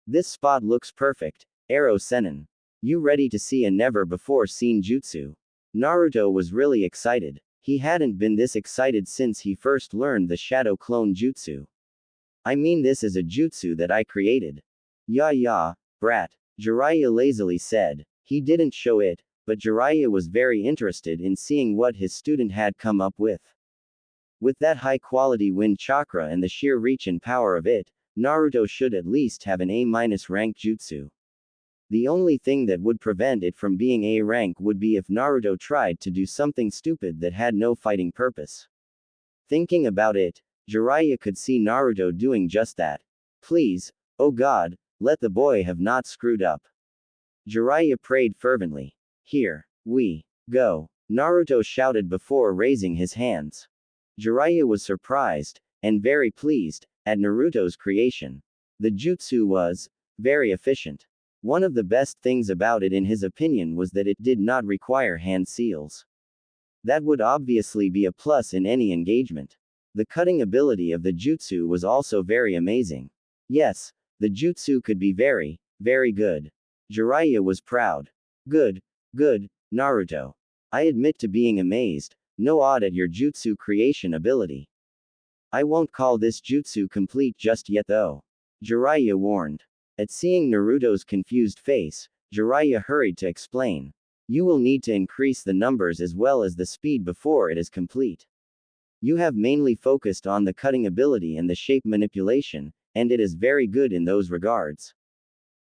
[SPEAKER 1] This spot looks perfect, Arrow Sennin. You ready to see a never-before-seen jutsu? Naruto was really excited. He hadn't been this excited since he first learned the Shadow Clone Jutsu. I mean, this is a jutsu that I created. Yeah, brat, Jiraiya lazily said. He didn't show it, but Jiraiya was very interested in seeing what his student had come up with. With that high-quality wind chakra and the sheer reach and power of it, Naruto should at least have an A- rank jutsu. The only thing that would prevent it from being A rank would be if Naruto tried to do something stupid that had no fighting purpose. Thinking about it, Jiraiya could see Naruto doing just that. Please, oh God, let the boy have not screwed up. Jiraiya prayed fervently. Here we go, Naruto shouted before raising his hands. Jiraiya was surprised, and very pleased, at Naruto's creation. The jutsu was very efficient. One of the best things about it in his opinion was that it did not require hand seals. That would obviously be a plus in any engagement. The cutting ability of the jutsu was also very amazing. Yes, the jutsu could be very, very good. Jiraiya was proud. Good, Naruto. I admit to being amazed, no odd at your jutsu creation ability. I won't call this jutsu complete just yet though. Jiraiya warned. At seeing Naruto's confused face, Jiraiya hurried to explain. You will need to increase the numbers as well as the speed before it is complete. You have mainly focused on the cutting ability and the shape manipulation, and it is very good in those regards.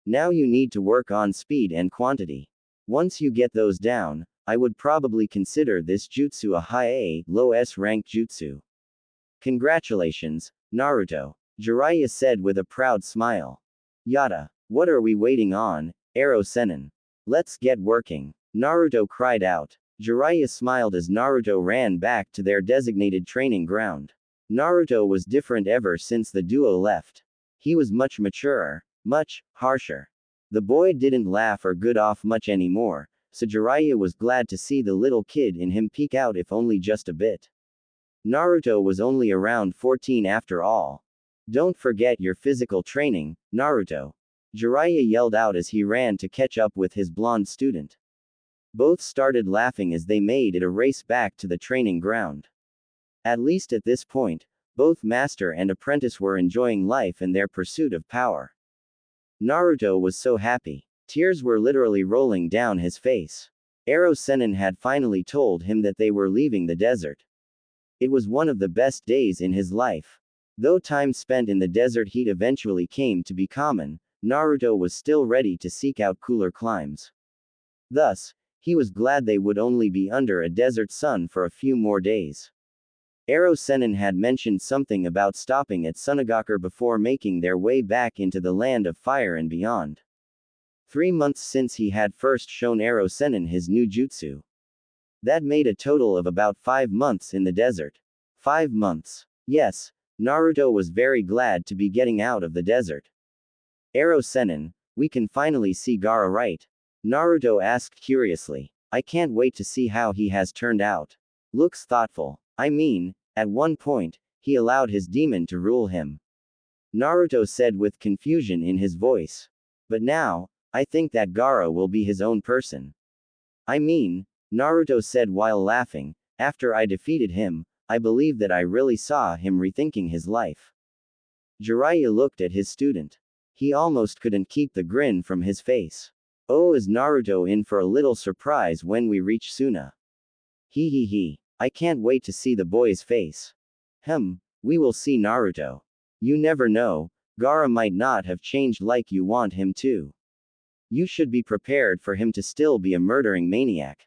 [SPEAKER 1] Now you need to work on speed and quantity. Once you get those down, I would probably consider this jutsu a high A, low S rank jutsu. Congratulations, Naruto, Jiraiya said with a proud smile. Yada. What are we waiting on, Arrow Sennin? Let's get working, Naruto cried out. Jiraiya smiled as Naruto ran back to their designated training ground. Naruto was different ever since the duo left. He was much maturer, much harsher. The boy didn't laugh or good off much anymore, so Jiraiya was glad to see the little kid in him peek out if only just a bit. Naruto was only around 14 after all. Don't forget your physical training, Naruto. Jiraiya yelled out as he ran to catch up with his blonde student. Both started laughing as they made it a race back to the training ground. At least at this point, both master and apprentice were enjoying life and their pursuit of power. Naruto was so happy. Tears were literally rolling down his face. Arrow Sennin had finally told him that they were leaving the desert. It was one of the best days in his life. Though time spent in the desert heat eventually came to be common, Naruto was still ready to seek out cooler climes. Thus, he was glad they would only be under a desert sun for a few more days. Arrow Sennin had mentioned something about stopping at Sunagakure before making their way back into the land of fire and beyond. 3 months since he had first shown Arrow Sennin his new jutsu. That made a total of about 5 months in the desert. 5 months. Yes, Naruto was very glad to be getting out of the desert. Arrow Sennin, we can finally see Gaara, right? Naruto asked curiously. I can't wait to see how he has turned out. Looks thoughtful. I mean, at one point, he allowed his demon to rule him. Naruto said with confusion in his voice. But now, I think that Gaara will be his own person. I mean, Naruto said while laughing, after I defeated him, I believe that I really saw him rethinking his life. Jiraiya looked at his student. He almost couldn't keep the grin from his face. Oh, is Naruto in for a little surprise when we reach Suna? He. I can't wait to see the boy's face. We will see Naruto. You never know, Gaara might not have changed like you want him to. You should be prepared for him to still be a murdering maniac.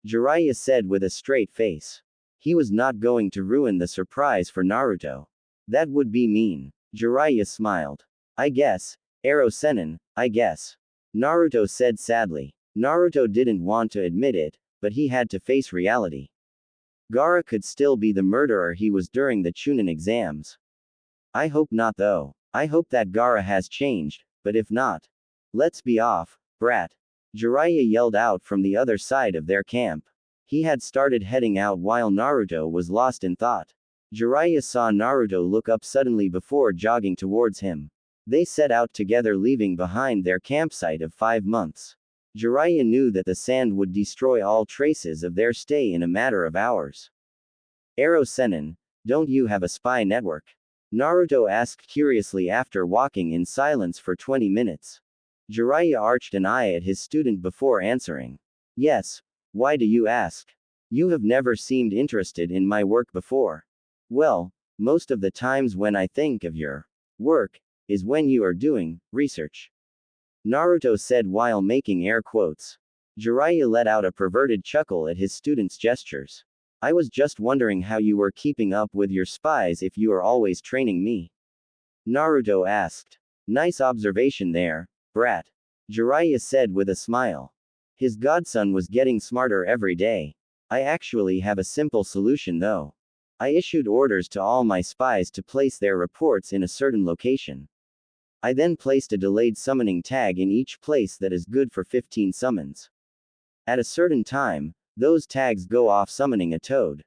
[SPEAKER 1] Jiraiya said with a straight face. He was not going to ruin the surprise for Naruto. That would be mean. Jiraiya smiled. I guess, Arrow Sennin, I guess. Naruto said sadly. Naruto didn't want to admit it, but he had to face reality. Gaara could still be the murderer he was during the Chunin exams. I hope not though. I hope that Gaara has changed, but if not, let's be off, brat. Jiraiya yelled out from the other side of their camp. He had started heading out while Naruto was lost in thought. Jiraiya saw Naruto look up suddenly before jogging towards him. They set out together, leaving behind their campsite of 5 months. Jiraiya knew that the sand would destroy all traces of their stay in a matter of hours. Ero Sennin, don't you have a spy network? Naruto asked curiously after walking in silence for 20 minutes. Jiraiya arched an eye at his student before answering. Yes, why do you ask? You have never seemed interested in my work before. Well, most of the times when I think of your work, is when you are doing research. Naruto said while making air quotes. Jiraiya let out a perverted chuckle at his student's gestures. I was just wondering how you were keeping up with your spies if you are always training me. Naruto asked. Nice observation there, brat. Jiraiya said with a smile. His godson was getting smarter every day. I actually have a simple solution though. I issued orders to all my spies to place their reports in a certain location. I then placed a delayed summoning tag in each place that is good for 15 summons. At a certain time, those tags go off summoning a toad.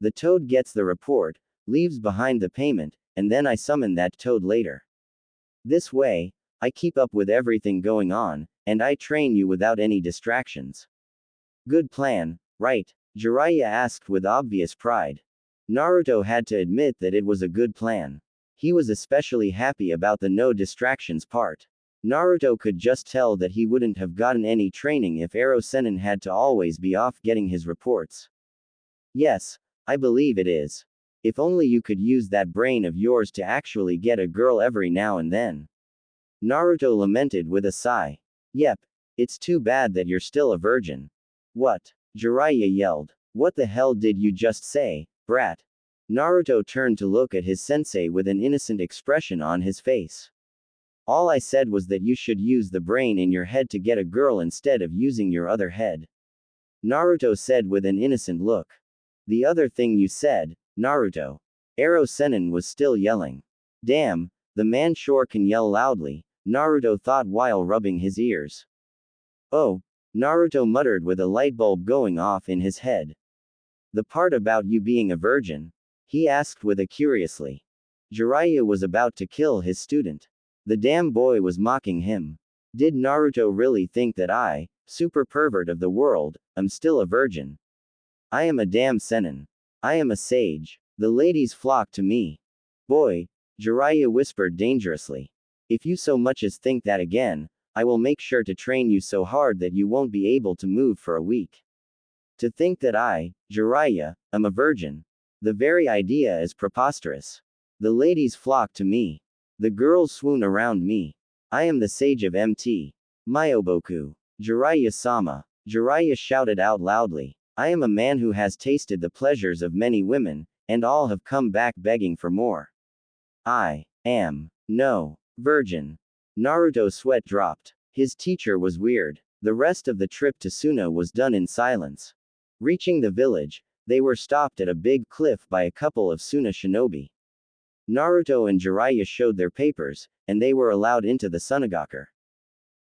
[SPEAKER 1] The toad gets the report, leaves behind the payment, and then I summon that toad later. This way, I keep up with everything going on, and I train you without any distractions. Good plan, right? Jiraiya asked with obvious pride. Naruto had to admit that it was a good plan. He was especially happy about the no distractions part. Naruto could just tell that he wouldn't have gotten any training if Ero Sennin had to always be off getting his reports. Yes, I believe it is. If only you could use that brain of yours to actually get a girl every now and then. Naruto lamented with a sigh. Yep, it's too bad that you're still a virgin. What? Jiraiya yelled. What the hell did you just say, brat? Naruto turned to look at his sensei with an innocent expression on his face. All I said was that you should use the brain in your head to get a girl instead of using your other head. Naruto said with an innocent look. The other thing you said, Naruto. Ero Sennin was still yelling. Damn, the man sure can yell loudly, Naruto thought while rubbing his ears. Oh, Naruto muttered with a light bulb going off in his head. The part about you being a virgin? He asked with a curiously. Jiraiya was about to kill his student. The damn boy was mocking him. Did Naruto really think that I, super pervert of the world, am still a virgin? I am a damn Sennin. I am a sage. The ladies flock to me. Boy, Jiraiya whispered dangerously. If you so much as think that again, I will make sure to train you so hard that you won't be able to move for a week. To think that I, Jiraiya, am a virgin. The very idea is preposterous. The ladies flock to me. The girls swoon around me. I am the sage of MT. Myoboku. Jiraiya-sama. Jiraiya shouted out loudly. I am a man who has tasted the pleasures of many women, and all have come back begging for more. I am no virgin. Naruto's sweat dropped. His teacher was weird. The rest of the trip to Suna was done in silence. Reaching the village, they were stopped at a big cliff by a couple of Suna shinobi. Naruto and Jiraiya showed their papers, and they were allowed into the Sunagaku.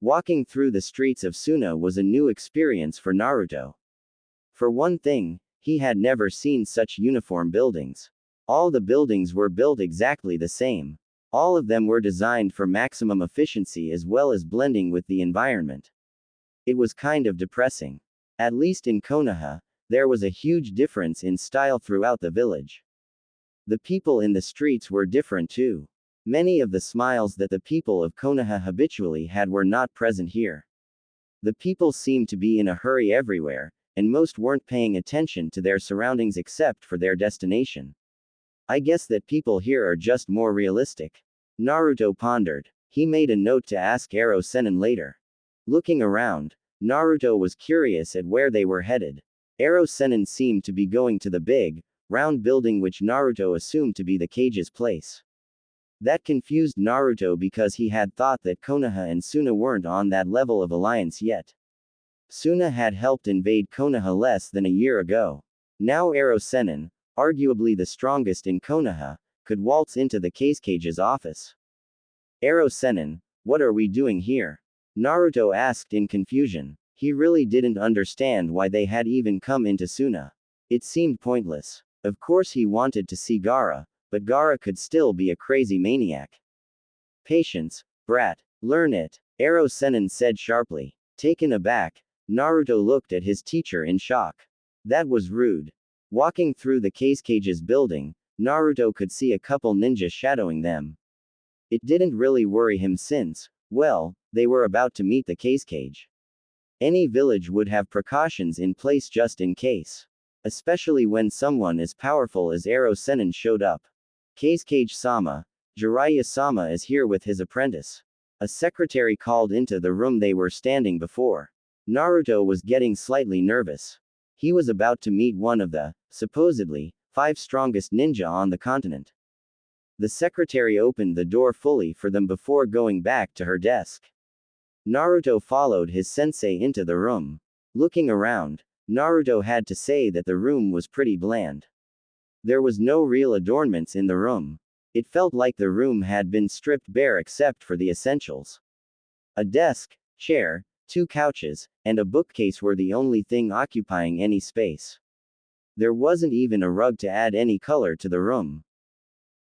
[SPEAKER 1] Walking through the streets of Suna was a new experience for Naruto. For one thing, he had never seen such uniform buildings. All the buildings were built exactly the same. All of them were designed for maximum efficiency as well as blending with the environment. It was kind of depressing. At least in Konoha, there was a huge difference in style throughout the village. The people in the streets were different too. Many of the smiles that the people of Konoha habitually had were not present here. The people seemed to be in a hurry everywhere, and most weren't paying attention to their surroundings except for their destination. I guess that people here are just more realistic. Naruto pondered. He made a note to ask Ero Sennin later. Looking around, Naruto was curious at where they were headed. Ero Sennin seemed to be going to the big, round building which Naruto assumed to be the cage's place. That confused Naruto because he had thought that Konoha and Suna weren't on that level of alliance yet. Suna had helped invade Konoha less than a year ago. Now Ero Sennin, arguably the strongest in Konoha, could waltz into the cage's office. Ero Sennin, what are we doing here? Naruto asked in confusion. He really didn't understand why they had even come into Suna. It seemed pointless. Of course he wanted to see Gaara, but Gaara could still be a crazy maniac. Patience, brat. Learn it. Ero Sennin said sharply. Taken aback, Naruto looked at his teacher in shock. That was rude. Walking through the Cage's building, Naruto could see a couple ninja shadowing them. It didn't really worry him since, well, they were about to meet the Cage. Any village would have precautions in place just in case. Especially when someone as powerful as Ero Sennin showed up. Cage-sama, Jiraiya-sama is here with his apprentice. A secretary called into the room they were standing before. Naruto was getting slightly nervous. He was about to meet one of the, supposedly, 5 strongest ninja on the continent. The secretary opened the door fully for them before going back to her desk. Naruto followed his sensei into the room. Looking around, Naruto had to say that the room was pretty bland. There was no real adornments in the room. It felt like the room had been stripped bare except for the essentials. A desk, chair, 2 couches, and a bookcase were the only thing occupying any space. There wasn't even a rug to add any color to the room.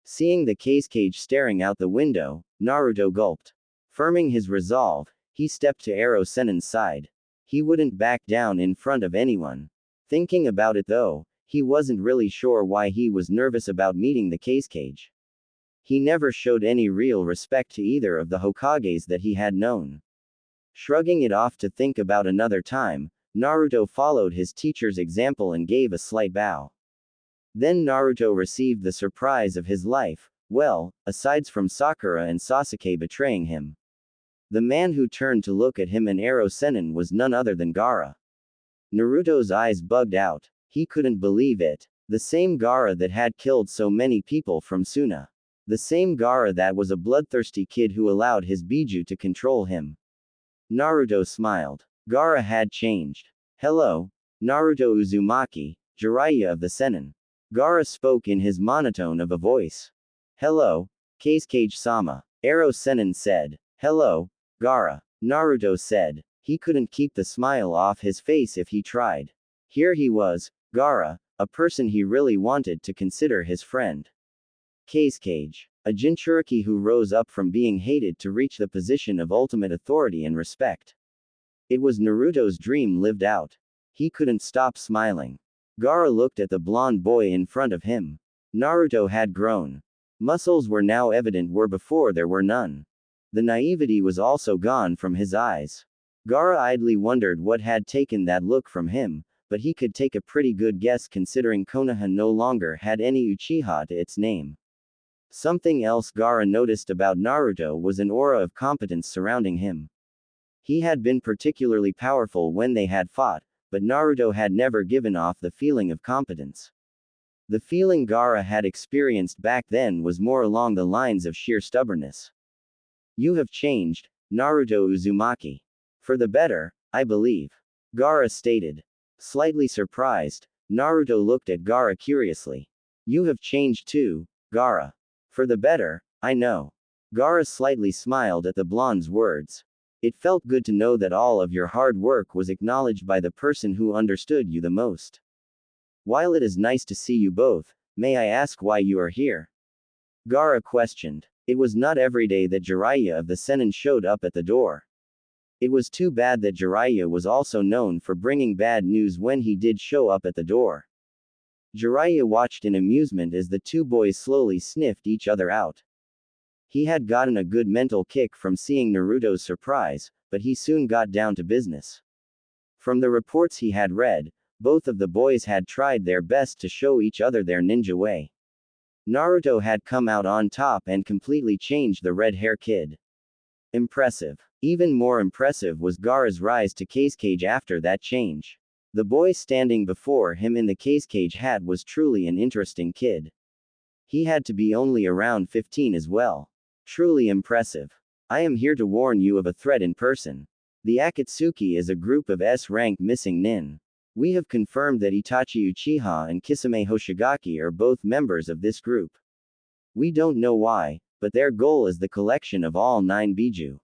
[SPEAKER 1] Seeing the Cage staring out the window, Naruto gulped. Firming his resolve, he stepped to Ero Sennin's side. He wouldn't back down in front of anyone. Thinking about it though, he wasn't really sure why he was nervous about meeting the Cage. He never showed any real respect to either of the Hokages that he had known. Shrugging it off to think about another time, Naruto followed his teacher's example and gave a slight bow. Then Naruto received the surprise of his life, well, aside from Sakura and Sasuke betraying him. The man who turned to look at him and Ero Sennin was none other than Gaara. Naruto's eyes bugged out. He couldn't believe it. The same Gaara that had killed so many people from Suna. The same Gaara that was a bloodthirsty kid who allowed his Biju to control him. Naruto smiled. Gaara had changed. Hello, Naruto Uzumaki, Jiraiya of the Sennin. Gaara spoke in his monotone of a voice. Hello, Cage-sama, Ero Sennin said. Hello, Gaara, Naruto said. He couldn't keep the smile off his face if he tried. Here he was, Gaara, a person he really wanted to consider his friend. Cage, a Jinchuriki who rose up from being hated to reach the position of ultimate authority and respect. It was Naruto's dream lived out. He couldn't stop smiling. Gaara looked at the blonde boy in front of him. Naruto had grown. Muscles were now evident where before there were none. The naivety was also gone from his eyes. Gaara idly wondered what had taken that look from him, but he could take a pretty good guess considering Konoha no longer had any Uchiha to its name. Something else Gaara noticed about Naruto was an aura of competence surrounding him. He had been particularly powerful when they had fought, but Naruto had never given off the feeling of competence. The feeling Gaara had experienced back then was more along the lines of sheer stubbornness. You have changed, Naruto Uzumaki. For the better, I believe. Gaara stated. Slightly surprised, Naruto looked at Gaara curiously. You have changed too, Gaara. For the better, I know. Gaara slightly smiled at the blonde's words. It felt good to know that all of your hard work was acknowledged by the person who understood you the most. While it is nice to see you both, may I ask why you are here? Gaara questioned. It was not every day that Jiraiya of the Sennin showed up at the door. It was too bad that Jiraiya was also known for bringing bad news when he did show up at the door. Jiraiya watched in amusement as the 2 boys slowly sniffed each other out. He had gotten a good mental kick from seeing Naruto's surprise, but he soon got down to business. From the reports he had read, both of the boys had tried their best to show each other their ninja way. Naruto had come out on top and completely changed the red-hair kid. Impressive. Even more impressive was Gaara's rise to Cage after that change. The boy standing before him in the Cage hat was truly an interesting kid. He had to be only around 15 as well. Truly impressive. I am here to warn you of a threat in person. The Akatsuki is a group of S-rank missing nin. We have confirmed that Itachi Uchiha and Kisame Hoshigaki are both members of this group. We don't know why, but their goal is the collection of all 9 Biju.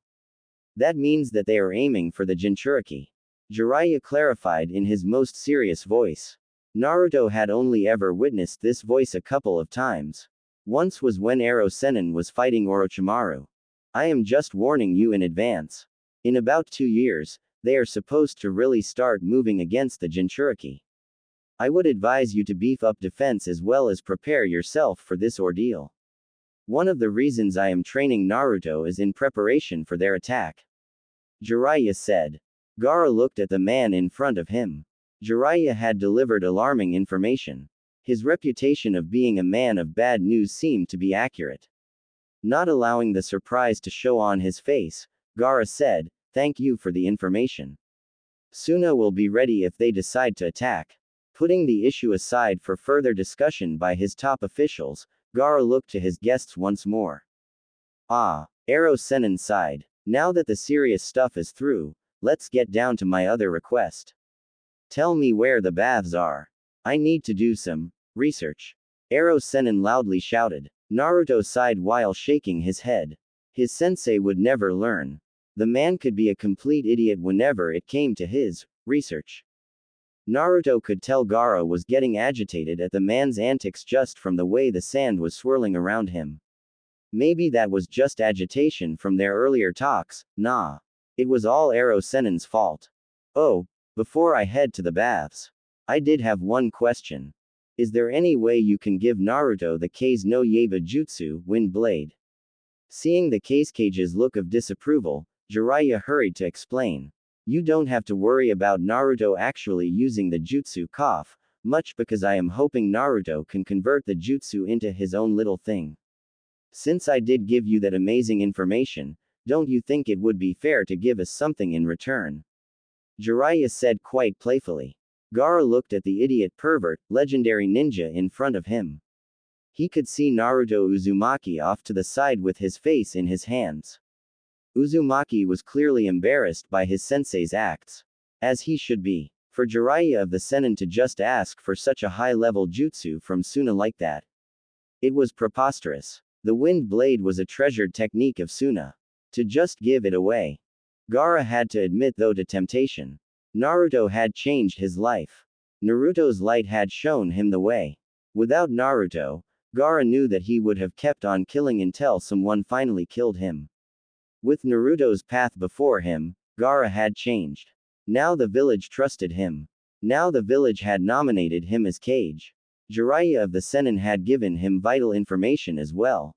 [SPEAKER 1] That means that they are aiming for the Jinchuriki. Jiraiya clarified in his most serious voice. Naruto had only ever witnessed this voice a couple of times. Once was when Ero Sennin was fighting Orochimaru. I am just warning you in advance. In about 2 years, they are supposed to really start moving against the Jinchuriki. I would advise you to beef up defense as well as prepare yourself for this ordeal. One of the reasons I am training Naruto is in preparation for their attack. Jiraiya said. Gaara looked at the man in front of him. Jiraiya had delivered alarming information. His reputation of being a man of bad news seemed to be accurate. Not allowing the surprise to show on his face, Gaara said, "Thank you for the information. Suna will be ready if they decide to attack." Putting the issue aside for further discussion by his top officials, Gaara looked to his guests once more. Ah, Ero Sennin sighed. Now that the serious stuff is through, let's get down to my other request. Tell me where the baths are. I need to do some research. Ero Sennin loudly shouted. Naruto sighed while shaking his head. His sensei would never learn. The man could be a complete idiot whenever it came to his research. Naruto could tell Gaara was getting agitated at the man's antics just from the way the sand was swirling around him. Maybe that was just agitation from their earlier talks. Nah. It was all Ero Sennin's fault. Oh, before I head to the baths, I did have one question. Is there any way you can give Naruto the Kase no Yaiba Jutsu, Wind Blade? Seeing the Kage's look of disapproval, Jiraiya hurried to explain. You don't have to worry about Naruto actually using the jutsu cough, much because I am hoping Naruto can convert the jutsu into his own little thing. Since I did give you that amazing information, don't you think it would be fair to give us something in return? Jiraiya said quite playfully. Gaara looked at the idiot pervert, legendary ninja in front of him. He could see Naruto Uzumaki off to the side with his face in his hands. Uzumaki was clearly embarrassed by his sensei's acts. As he should be. For Jiraiya of the Sennin to just ask for such a high-level jutsu from Suna like that. It was preposterous. The wind blade was a treasured technique of Suna. To just give it away. Gaara had to admit though to temptation. Naruto had changed his life. Naruto's light had shown him the way. Without Naruto, Gaara knew that he would have kept on killing until someone finally killed him. With Naruto's path before him, Gaara had changed. Now the village trusted him. Now the village had nominated him as Kage. Jiraiya of the Sennin had given him vital information as well.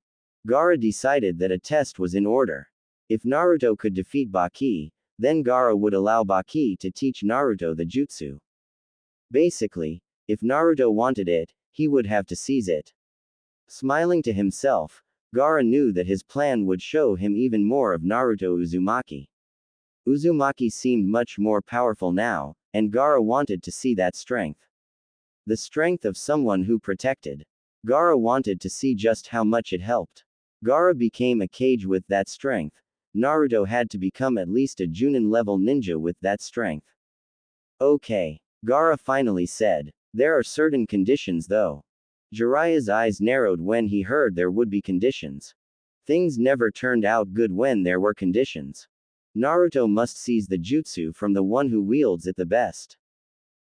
[SPEAKER 1] Gaara decided that a test was in order. If Naruto could defeat Baki, then Gaara would allow Baki to teach Naruto the jutsu. Basically, if Naruto wanted it, he would have to seize it. Smiling to himself, Gaara knew that his plan would show him even more of Naruto Uzumaki. Uzumaki seemed much more powerful now, and Gaara wanted to see that strength. The strength of someone who protected. Gaara wanted to see just how much it helped. Gaara became a Kage with that strength. Naruto had to become at least a Junin-level ninja with that strength. Okay. Gaara finally said. There are certain conditions though. Jiraiya's eyes narrowed when he heard there would be conditions. Things never turned out good when there were conditions. Naruto must seize the jutsu from the one who wields it the best.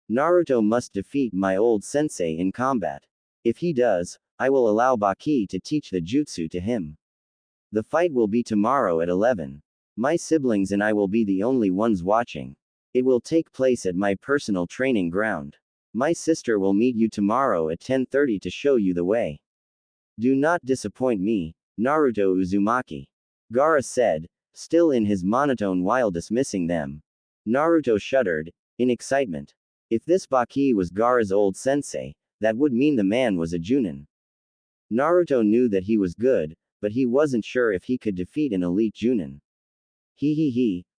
[SPEAKER 1] Naruto must defeat my old sensei in combat. If he does, I will allow Baki to teach the jutsu to him. The fight will be tomorrow at 11. My siblings and I will be the only ones watching. It will take place at my personal training ground. My sister will meet you tomorrow at 10:30 to show you the way. Do not disappoint me, Naruto Uzumaki. Gaara said, still in his monotone while dismissing them. Naruto shuddered, in excitement. If this Baki was Gaara's old sensei, that would mean the man was a Junin. Naruto knew that he was good, but he wasn't sure if he could defeat an elite Junin.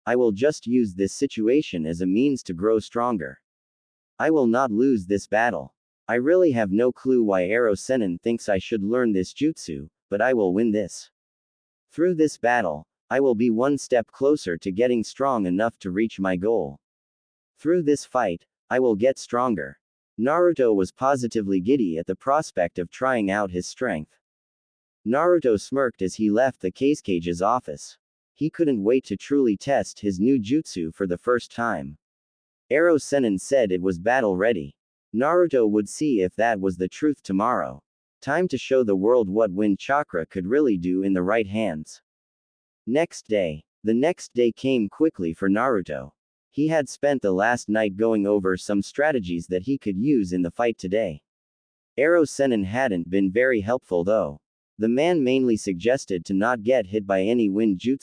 [SPEAKER 1] I will just use this situation as a means to grow stronger. I will not lose this battle. I really have no clue why Ero Sennin thinks I should learn this jutsu, but I will win this. Through this battle, I will be one step closer to getting strong enough to reach my goal. Through this fight, I will get stronger. Naruto was positively giddy at the prospect of trying out his strength. Naruto smirked as he left the Kage's office. He couldn't wait to truly test his new jutsu for the first time. Ero Sennin said it was battle ready. Naruto would see if that was the truth tomorrow. Time to show the world what wind chakra could really do in the right hands. Next day. The next day came quickly for Naruto. He had spent the last night going over some strategies that he could use in the fight today. Arrow Sennin hadn't been very helpful though. The man mainly suggested to not get hit by any wind jutsu